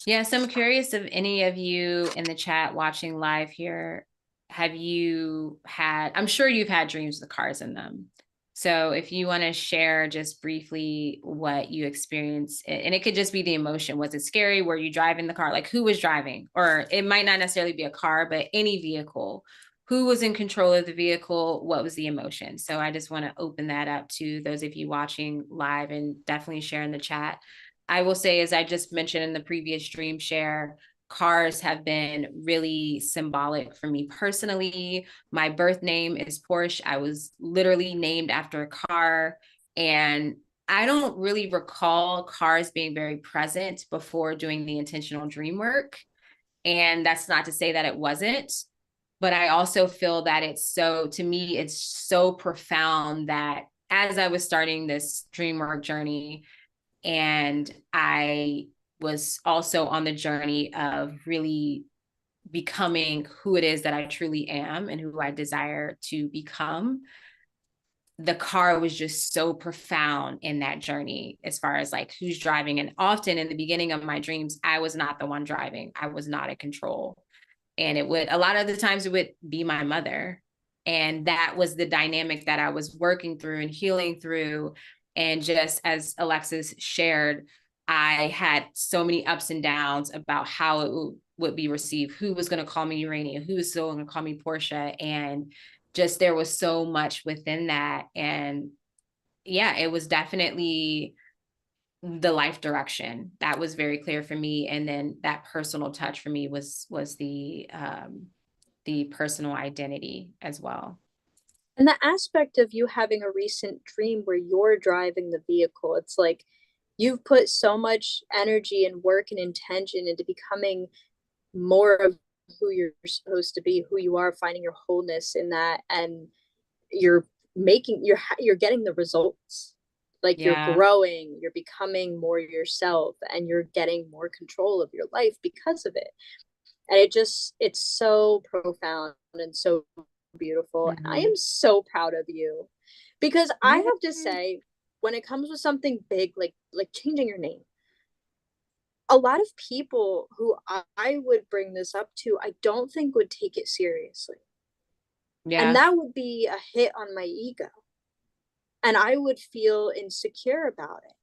Yes, I'm curious if any of you in the chat watching live here, have you had, I'm sure you've had dreams with cars in them. So if you want to share just briefly what you experienced, and it could just be the emotion. Was it scary? Were you driving the car? Like who was driving? Or it might not necessarily be a car, but any vehicle. Who was in control of the vehicle? What was the emotion? So I just want to open that up to those of you watching live and definitely share in the chat. I will say, as I just mentioned in the previous dream share, cars have been really symbolic for me personally. My birth name is Porsche. I was literally named after a car. And I don't really recall cars being very present before doing the intentional dream work. And that's not to say that it wasn't. But I also feel that it's so, to me, it's so profound that as I was starting this dream work journey, and I was also on the journey of really becoming who it is that I truly am and who I desire to become. The car was just so profound in that journey as far as like who's driving. And often in the beginning of my dreams, I was not the one driving, I was not in control. And it would, a lot of the times, it would be my mother. And that was the dynamic that I was working through and healing through. And just as Alexis shared, I had so many ups and downs about how it would be received, who was going to call me Urania, who was still going to call me Portia. And just there was so much within that. And yeah, it was definitely the life direction that was very clear for me. And then that personal touch for me was the personal identity as well. And the aspect of you having a recent dream where you're driving the vehicle, it's like you've put so much energy and work and intention into becoming more of who you're supposed to be, who you are, finding your wholeness in that, and you're you're getting the results. Like you're Yeah. growing, you're becoming more yourself, and you're getting more control of your life because of it. And it's so profound and so beautiful. And I Mm-hmm. am so proud of you because I Yeah. have to say, when it comes with something big like changing your name, a lot of people who I would bring this up to, I don't think would take it seriously. And Yeah. that would be a hit on my ego. And I would feel insecure about it.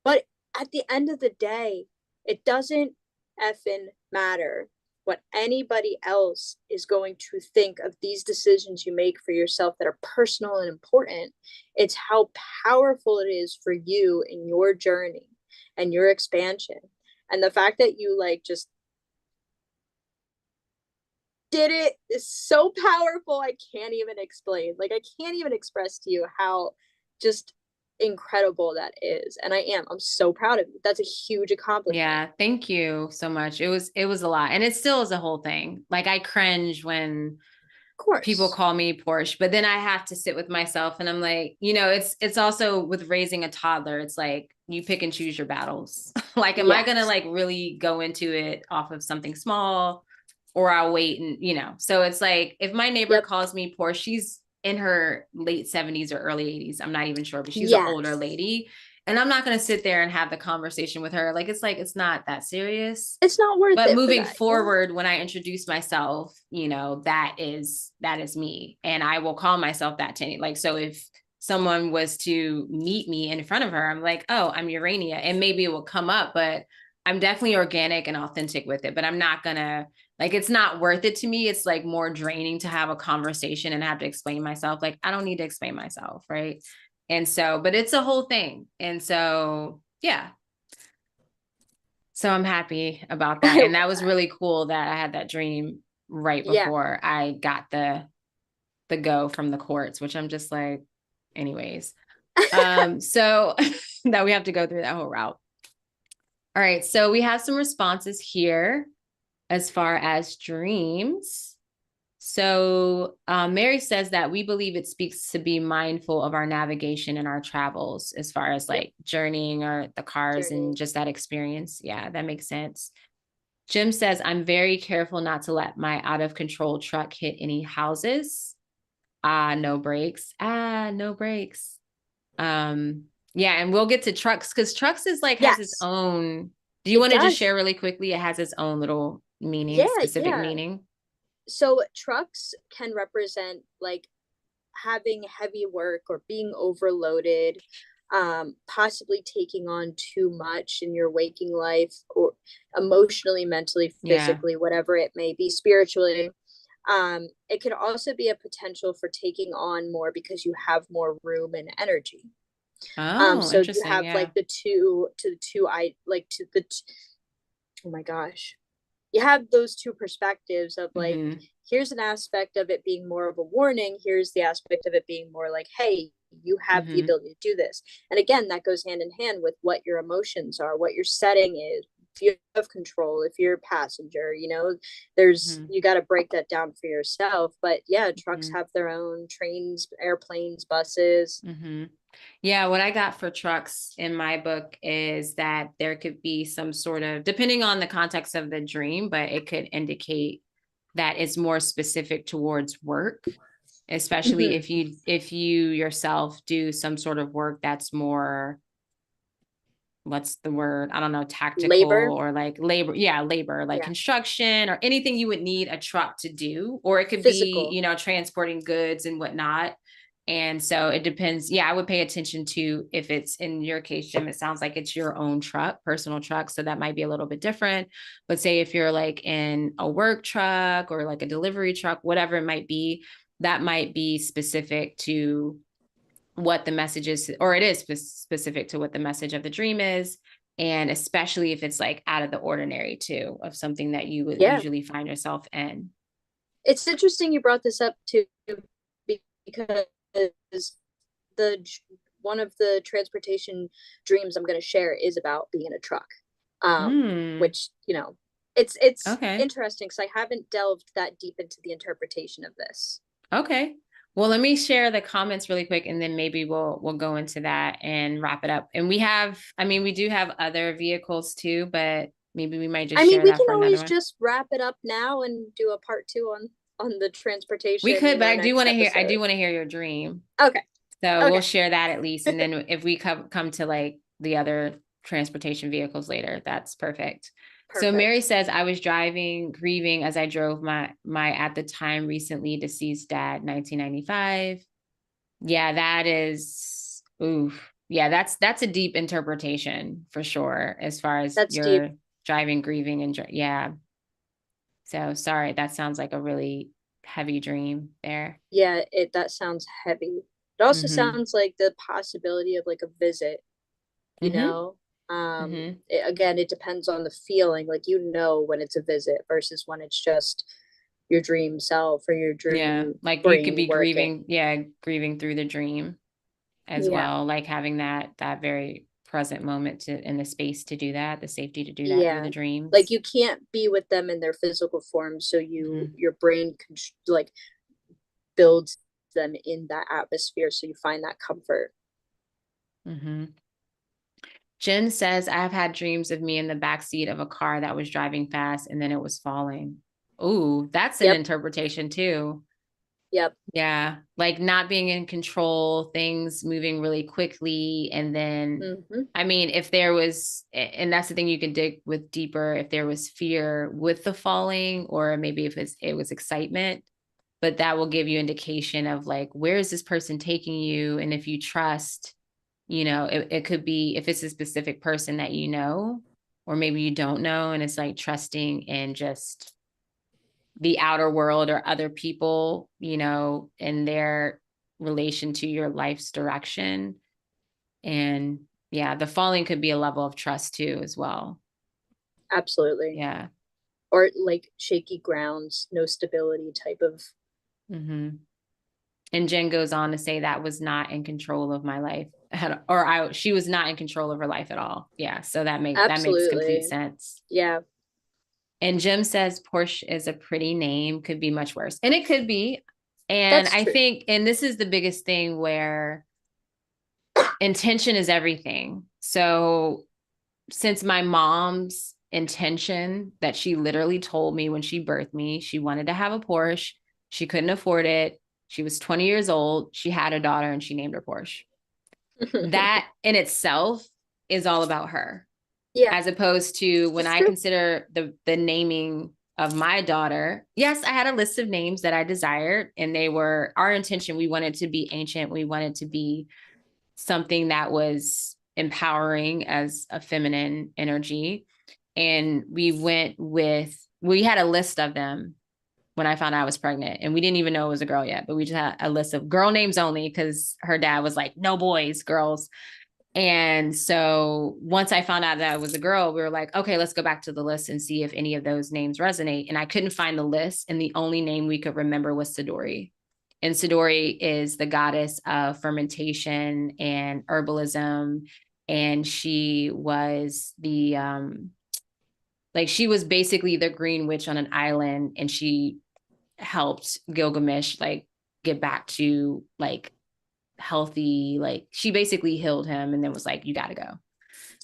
But at the end of the day, it doesn't effing matter what anybody else is going to think of these decisions you make for yourself that are personal and important. It's how powerful it is for you in your journey and your expansion. And the fact that you like just did it is so powerful. I can't even explain. Like, I can't even express to you how just incredible that is. And I'm so proud of you. That's a huge accomplishment. Yeah. Thank you so much. It was a lot. And it still is a whole thing. Like I cringe when Of people course. call me Porsche, but then I have to sit with myself and I'm like, it's also with raising a toddler, it's like you pick and choose your battles. Like, am I gonna Yes. like really go into it off of something small or I'll wait and so it's like if my neighbor Yep. calls me Porsche, she's in her late 70s or early 80s. I'm not even sure, but she's an older Yes. lady. And I'm not gonna sit there and have the conversation with her. Like it's not that serious. It's not worth But it for moving that. Yeah. forward, when I introduce myself, that is me, and I will call myself that to any. Like, so if someone was to meet me in front of her, I'm like, oh, I'm Urania, and maybe it will come up, but I'm definitely organic and authentic with it. But I'm not gonna like, it's not worth it to me. It's like more draining to have a conversation and have to explain myself. Like, I don't need to explain myself, right? And so, but it's a whole thing, and so yeah, so I'm happy about that. I And love that was that. really cool that I had that dream right Yeah. before I got the go from the courts, which I'm just like, anyways. So that we have to go through that whole route. All right. So we have some responses here as far as dreams. So Mary says that we believe it speaks to be mindful of our navigation and our travels as far as Yep. like journeying or the cars and Journey. just that experience. Yeah, that makes sense. Jim says, I'm very careful not to let my out of control truck hit any houses. No brakes. No brakes. Yeah, and we'll get to trucks because trucks is like has its Yes, own. Do you it want to just does. share really quickly? It has its own little meaning, Yeah, specific yeah. meaning. So trucks can represent like having heavy work or being overloaded, possibly taking on too much in your waking life, or emotionally, mentally, Yeah. physically, whatever it may be, spiritually. It can also be a potential for taking on more because you have more room and energy. Oh, So you interesting. have Yeah. like the two to the two I like to the oh my gosh, you have those two perspectives of like, Mm-hmm. here's an aspect of it being more of a warning, here's the aspect of it being more like, hey, you have the Mm-hmm. ability to do this. And again, that goes hand in hand with what your emotions are, what your setting is. If you have control, if you're a passenger, there's Mm-hmm. you got to break that down for yourself. But yeah, trucks Mm-hmm. have their own, trains, airplanes, buses. Mm-hmm. Yeah, what I got for trucks in my book is that there could be some sort of, depending on the context of the dream, but it could indicate that it's more specific towards work, especially Mm-hmm. if you yourself do some sort of work that's more, what's the word? I don't know, tactical Labor. or like labor. Yeah, labor, like Yeah. construction or anything you would need a truck to do, or it could be, Physical. transporting goods and whatnot. And so it depends. Yeah, I would pay attention to if it's in your case, Jim, it sounds like it's your own truck, personal truck. So that might be a little bit different. But say if you're like in a work truck or like a delivery truck, whatever it might be, that might be specific to what the message is, or it is specific to what the message of the dream is. And especially if it's like out of the ordinary too, of something that you would Yeah. usually find yourself in. It's interesting you brought this up too, because the one of the transportation dreams I'm going to share is about being in a truck. Hmm. Which it's Okay. interesting because I haven't delved that deep into the interpretation of this. Okay. Well, let me share the comments really quick and then maybe we'll go into that and wrap it up. And we do have other vehicles too, but maybe we might I just mean, share we that can for another always one. just wrap it up now and do a part two on the We transportation, could, but next I do episode. want to hear your dream. Okay. So we'll Okay. share that at least. And then if we come to like the other transportation vehicles later, that's perfect. So Mary Perfect. says, I was driving, grieving as I drove my at the time recently deceased dad, 1995. Yeah, that is oof. Yeah, that's a deep interpretation for sure, as far as That's deep. your driving, grieving, and yeah. So sorry, that sounds like a really heavy dream there. Yeah, it that sounds heavy. It also Mm-hmm. sounds like the possibility of like a visit, you Mm-hmm. know. Mm-hmm. Again, it depends on the feeling, like when it's a visit versus when it's just your dream self or your Yeah, dream like you could brain be working. grieving, yeah, grieving through the dream as Yeah. well, like having that very present moment to in the space to do that, the safety to do that through Yeah. the Like dreams. you can't be with them in their physical form, so Mm-hmm. your brain can like builds them in that atmosphere, so you find that comfort. Mm-hmm. Jen says, I've had dreams of me in the back seat of a car that was driving fast and then it was falling. Ooh, that's an Yep. interpretation too. Yep. Yeah, like not being in control, things moving really quickly. And then, Mm-hmm. I mean, if there was, and that's the thing you can dig with deeper, if there was fear with the falling, or maybe if it was excitement, but that will give you indication of like, where is this person taking you? And if you trust, it could be if it's a specific person that or maybe you don't know, and it's like trusting in just the outer world or other people, in their relation to your life's direction. And yeah, the falling could be a level of trust too, as well. Absolutely. Yeah. Or like shaky grounds, no stability type of. Mm-hmm. And Jen goes on to say that was not in control of my life, or she was not in control of her life at all. Yeah. So that makes complete Absolutely. sense. Yeah, And Jim says Porsche is a pretty name, could be much worse. And it could be. And that's I true. think, and this is the biggest thing where intention is everything. So since my mom's intention that she literally told me when she birthed me. She wanted to have a Porsche. She couldn't afford it. She was 20 years old. She had a daughter and she named her Porsche. That in itself is all about her. Yeah. As opposed to when It's I true. consider the naming of my daughter, yes, I had a list of names that I desired, and they were our intention. We wanted to be ancient. We wanted to be something that was empowering as a feminine energy. And we had a list of them when I found out I was pregnant, and we didn't even know it was a girl yet, but we just had a list of girl names only because her dad was like, no boys, girls. And so once I found out that it was a girl, we were like, okay, let's go back to the list and see if any of those names resonate. And I couldn't find the list. And the only name we could remember was Sidori. And Sidori is the goddess of fermentation and herbalism. And she was she was basically the green witch on an island. And she helped Gilgamesh get back to healthy. Like she basically healed him and then was like, you got to go.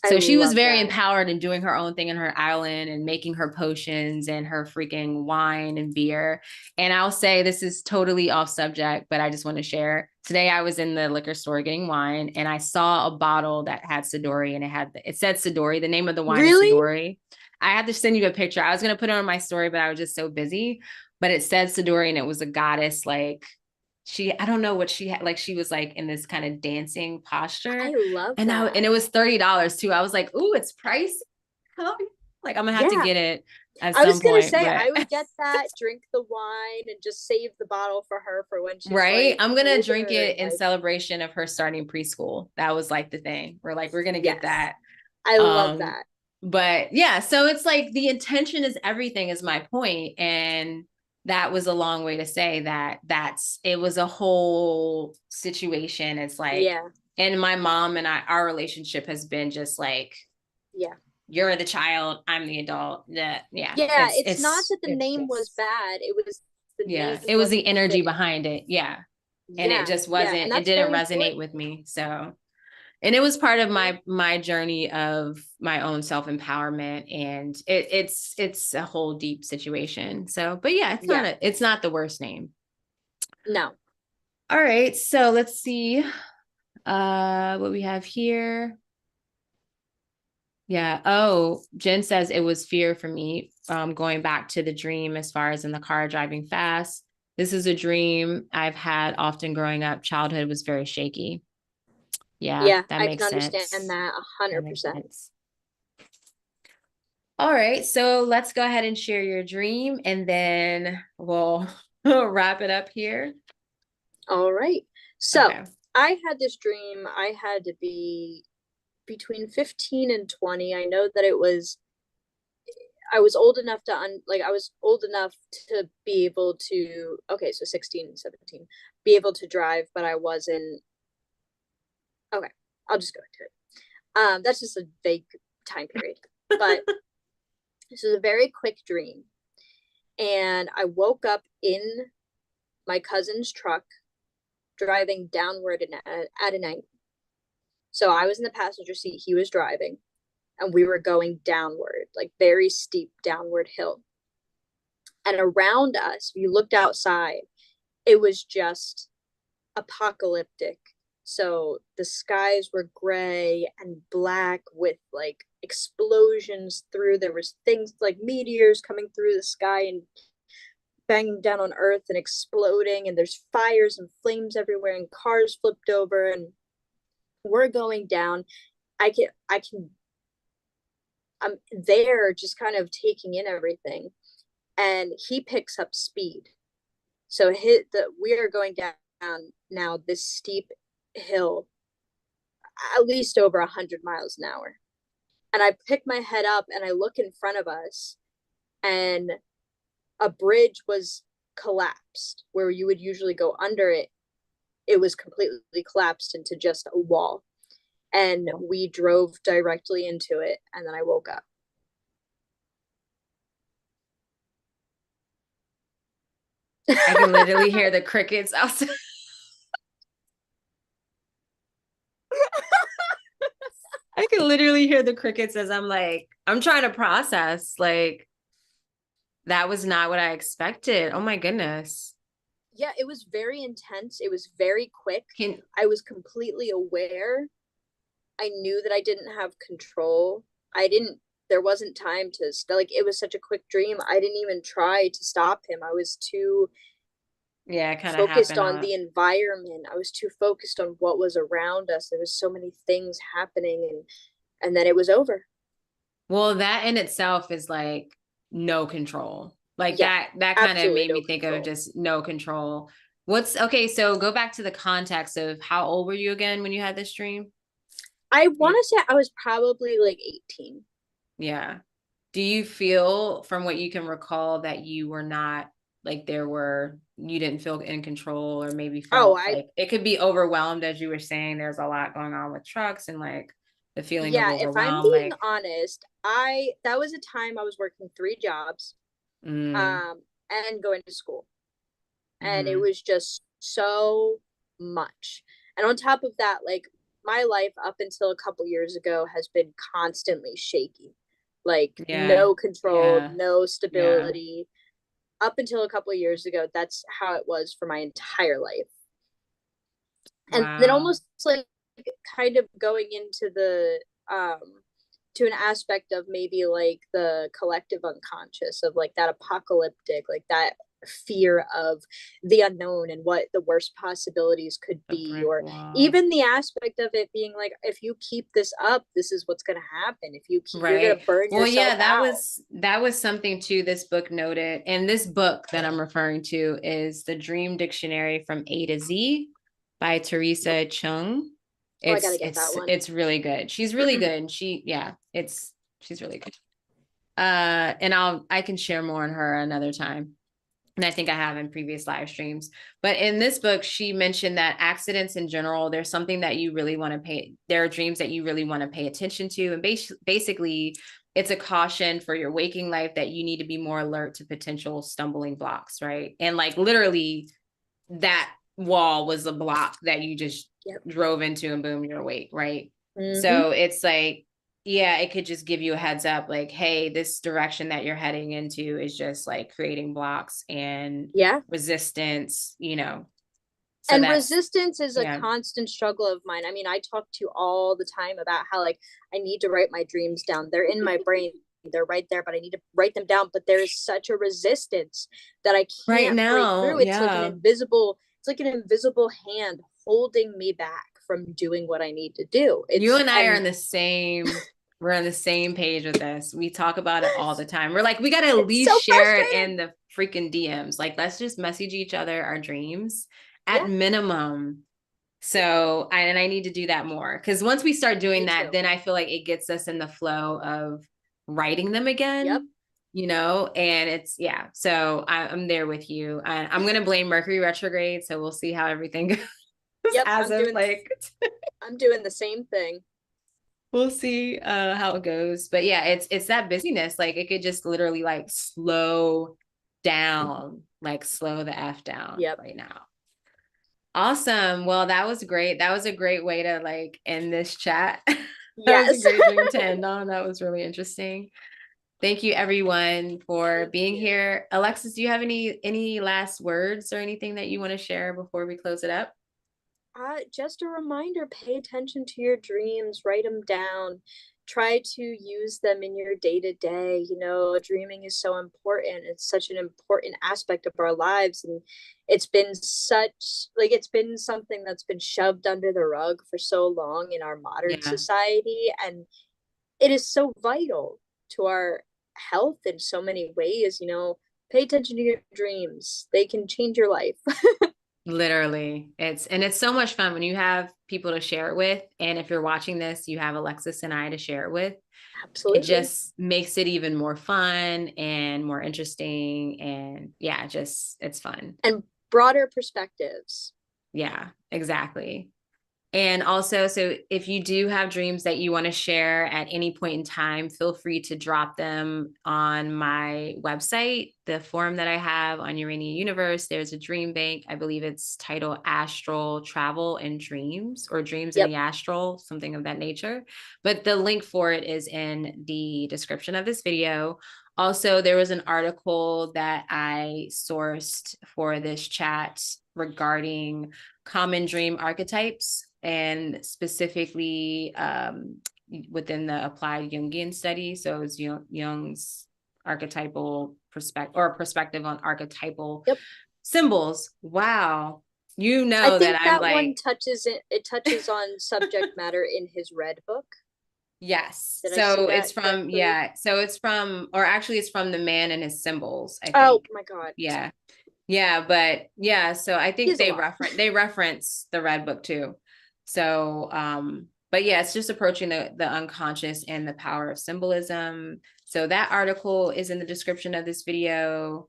I So she was love very that. empowered and doing her own thing in her island and making her potions and her freaking wine and beer. And I'll say this is totally off subject, but I just want to share. Today I was in the liquor store getting wine and I saw a bottle that had Sidori and it said Sidori. The name of the wine is Really? Sidori. I had to send you a picture. I was going to put it on my story, but I was just so busy. But it said Sidori and it was a goddess I don't know what she had, she was in this kind of dancing I posture. love And that. it was $30 too. I was like, ooh, it's pricey. I'm gonna have to Yeah. get it at I was some gonna point, say but I would get that, drink the wine, and just save the bottle for her for when she's right. like I'm gonna drink older and it in like, celebration of her starting preschool. That was the thing. We're gonna get yes. that. I love Um, that. but yeah, so it's the intention is everything is my point. And that was a long way to say it was a whole situation. It's Yeah. and my mom and our relationship has been just Yeah. you're the child, I'm the adult. Yeah, Yeah. It's not it's that the name was bad. It was the yeah, name it was the wasn't energy fitting. behind it. Yeah. And it Yeah. just Yeah. And wasn't, it that's didn't very resonate important. with me. So, and it was part of Yeah. my journey of my own self-empowerment. And it's a whole deep situation. So, but yeah, Yeah. it's not the worst name. No. All right. So let's see what we have here. Yeah. Oh, Jen says it was fear for me. Going back to the dream as far as in the car driving fast. This is a dream I've had often growing up. Childhood was very shaky. Yeah, Yeah. that I can makes understand sense. that a That hundred makes percent. sense. All right. So let's go ahead and share your dream and then we'll wrap it up here. All right. So Okay. I had this dream. I had to be between 15 and 20. I know that I was old enough to I was old enough to be able to, okay, so 16, 17, be able to drive, but I wasn't. Okay, I'll just go into it. That's just a vague time period. But this is a very quick dream. And I woke up in my cousin's truck driving downward at a night. So I was in the passenger seat, he was driving, and we were going downward, like very steep downward hill. And around us, if you looked outside, it was just apocalyptic. So the skies were gray and black with explosions through. There was things like meteors coming through the sky and banging down on earth and exploding, and there's fires and flames everywhere and cars flipped over, and we're going down. I can I'm there just kind of taking in everything, and he picks up speed. So we are going down now this steep hill, at least over 100 miles an hour. And I pick my head up and I look in front of us, and a bridge was collapsed where you would usually go under it. It was completely collapsed into just a wall. And we drove directly into it. And then I woke up. I can literally hear the crickets outside. can literally hear the crickets as I'm trying to process. Like, that was not what I expected. Oh my goodness. Yeah, it was very intense. It was very quick. Can I was completely aware. I knew that I didn't have control. I didn't, there wasn't time to, like, it was such a quick dream. I didn't even try to stop him. I was too yeah, it kind of focused happened on on. the environment. I was too focused on what was around us. There was so many things happening, and then it was over. Well, that in itself is like no control. Like Yeah, that kind of absolutely made no me think of control. just no control. What's okay, so go back to the context of how old were you again when you had this dream? I want to say I was probably like 18. Yeah. Do you feel from what you can recall that you were not like you didn't feel in control or maybe Oh, felt I like it could be overwhelmed as you were saying there's a lot going on with trucks and like the feeling of yeah, if I'm overwhelm being like honest, I that was a time I was working 3 jobs mm, and going to school. And it mm-hmm. was just so much. And on top of that, like my life up until a couple years ago has been constantly shaky. Like Yeah. no control, Yeah. no Yeah. stability. Up until a couple years ago, that's how it was for my entire life. And then Wow. almost like kind of going into the to an aspect of maybe like the collective unconscious of like that apocalyptic, like that fear of the unknown and what the worst possibilities could The be, brick or wall. even the aspect of it being like, if you keep this up, this is what's going to happen. If you keep, you're going Right. to burn Well, yourself yeah, out. that was something too this book noted. And this book that I'm referring to is The Dream Dictionary from A to Z by Teresa Chung. Oh, I got to get that one. It's really good. She's really good. And she's really good. And I can share more on her another time. And I think I have in previous live streams. But in this book, she mentioned that accidents in general, there's something that you really want to there are dreams that you really want to pay attention to. And basically, it's a caution for your waking life that you need to be more alert to potential stumbling blocks, right? And like literally, that wall was a block that you just Yep. drove into and boom, you're awake, right? Mm-hmm. So it's like, yeah, it could just give you a heads up like, hey, this direction that you're heading into is just like creating blocks and Yeah. resistance, you know. So And that's, resistance is a yeah, constant struggle of mine. I mean, I talk to you all the time about how like I need to write my dreams down. They're in my brain. They're right there, but I need to write them down. But there is such a resistance that I right can't break now. through. It's like Yeah. an invisible hand holding me back from doing what I need to do. You It's and I are and on the same, we're on the same page with this. We talk about it all the time. We're like, we got to at it's least so share it frustrating. in the freaking DMs. Like, let's just message each other our dreams at Yeah, minimum. So, and I need to do that more because once we start doing me that, too. then I feel like it gets us in the flow of writing them Yep. again, you know, and it's, yeah. So I'm there with you. I'm going to blame Mercury retrograde. So we'll see how everything goes Yep. as of like I'm doing the same thing. we'll see how it goes. But yeah, it's that busyness. Like it could just literally like slow down, like slow the F down Yep. right now. Awesome. Well, that was great. That was a great way to like end this chat. That was a Yes. great dream to end on. That was really interesting. Thank you everyone for Thank being you. here. Alexis, do you have any last words or anything that you want to share before we close it up? Just a reminder, pay attention to your dreams, write them down, try to use them in your day to day. You know, dreaming is so important. It's such an important aspect of our lives. And it's been something that's been shoved under the rug for so long in our modern Yeah. society. And it is so vital to our health in so many ways. You know, pay attention to your dreams, they can change your life. Literally. It's so much fun when you have people to share it with. And if you're watching this, you have Alexis and I to share it with. It Absolutely. just makes it even more fun and more interesting. And yeah, just it's fun. And broader perspectives. Yeah, exactly. And also, so if you do have dreams that you want to share at any point in time, feel free to drop them on my website, the forum that I have on Urania Universe. There's a dream bank. I believe it's titled Astral Travel and Dreams, or Dreams in Yep. the Astral, something of that nature. But the link for it is in the description of this video. Also, there was an article that I sourced for this chat regarding common dream archetypes, and specifically within the applied Jungian study. So it's Jung's archetypal perspective on archetypal Yep. symbols. Wow. You I know that think I'm that one like, touches it touches on subject matter in his red book. yes. Did I see So it's that from, correctly? yeah. So it's from, or actually it's from The Man and His Symbols, I Oh think. my God. Yeah. Yeah, but yeah, so I He think has a lot. they reference the red book too. So but yeah, it's just approaching the unconscious and the power of symbolism. So that article is in the description of this video.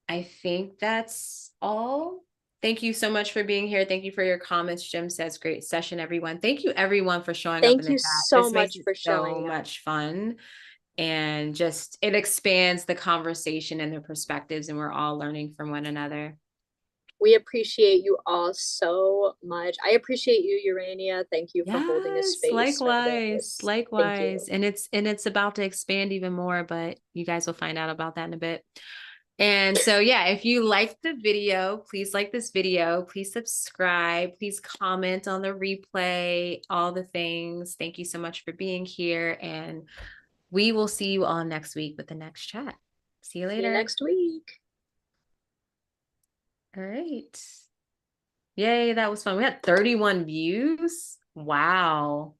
I think that's all. Thank you so much for being here. Thank you for your comments. Jim says great session, everyone. Thank you everyone for showing up in Thank the you chat. so This makes much it for so showing up. much fun, and just it expands the conversation and the perspectives, and we're all learning from one another. We appreciate you all so much. I appreciate you, Urania. Thank you for holding a Yes, space for likewise, this. Thank likewise. you. And it's about to expand even more, but you guys will find out about that in a bit. And so yeah, if you liked the video, please like this video, please subscribe, please comment on the replay, all the things. Thank you so much for being here, and we will see you all next week with the next chat. See you See you later. next week. All right. Yay, that was fun. We had 31 views. Wow.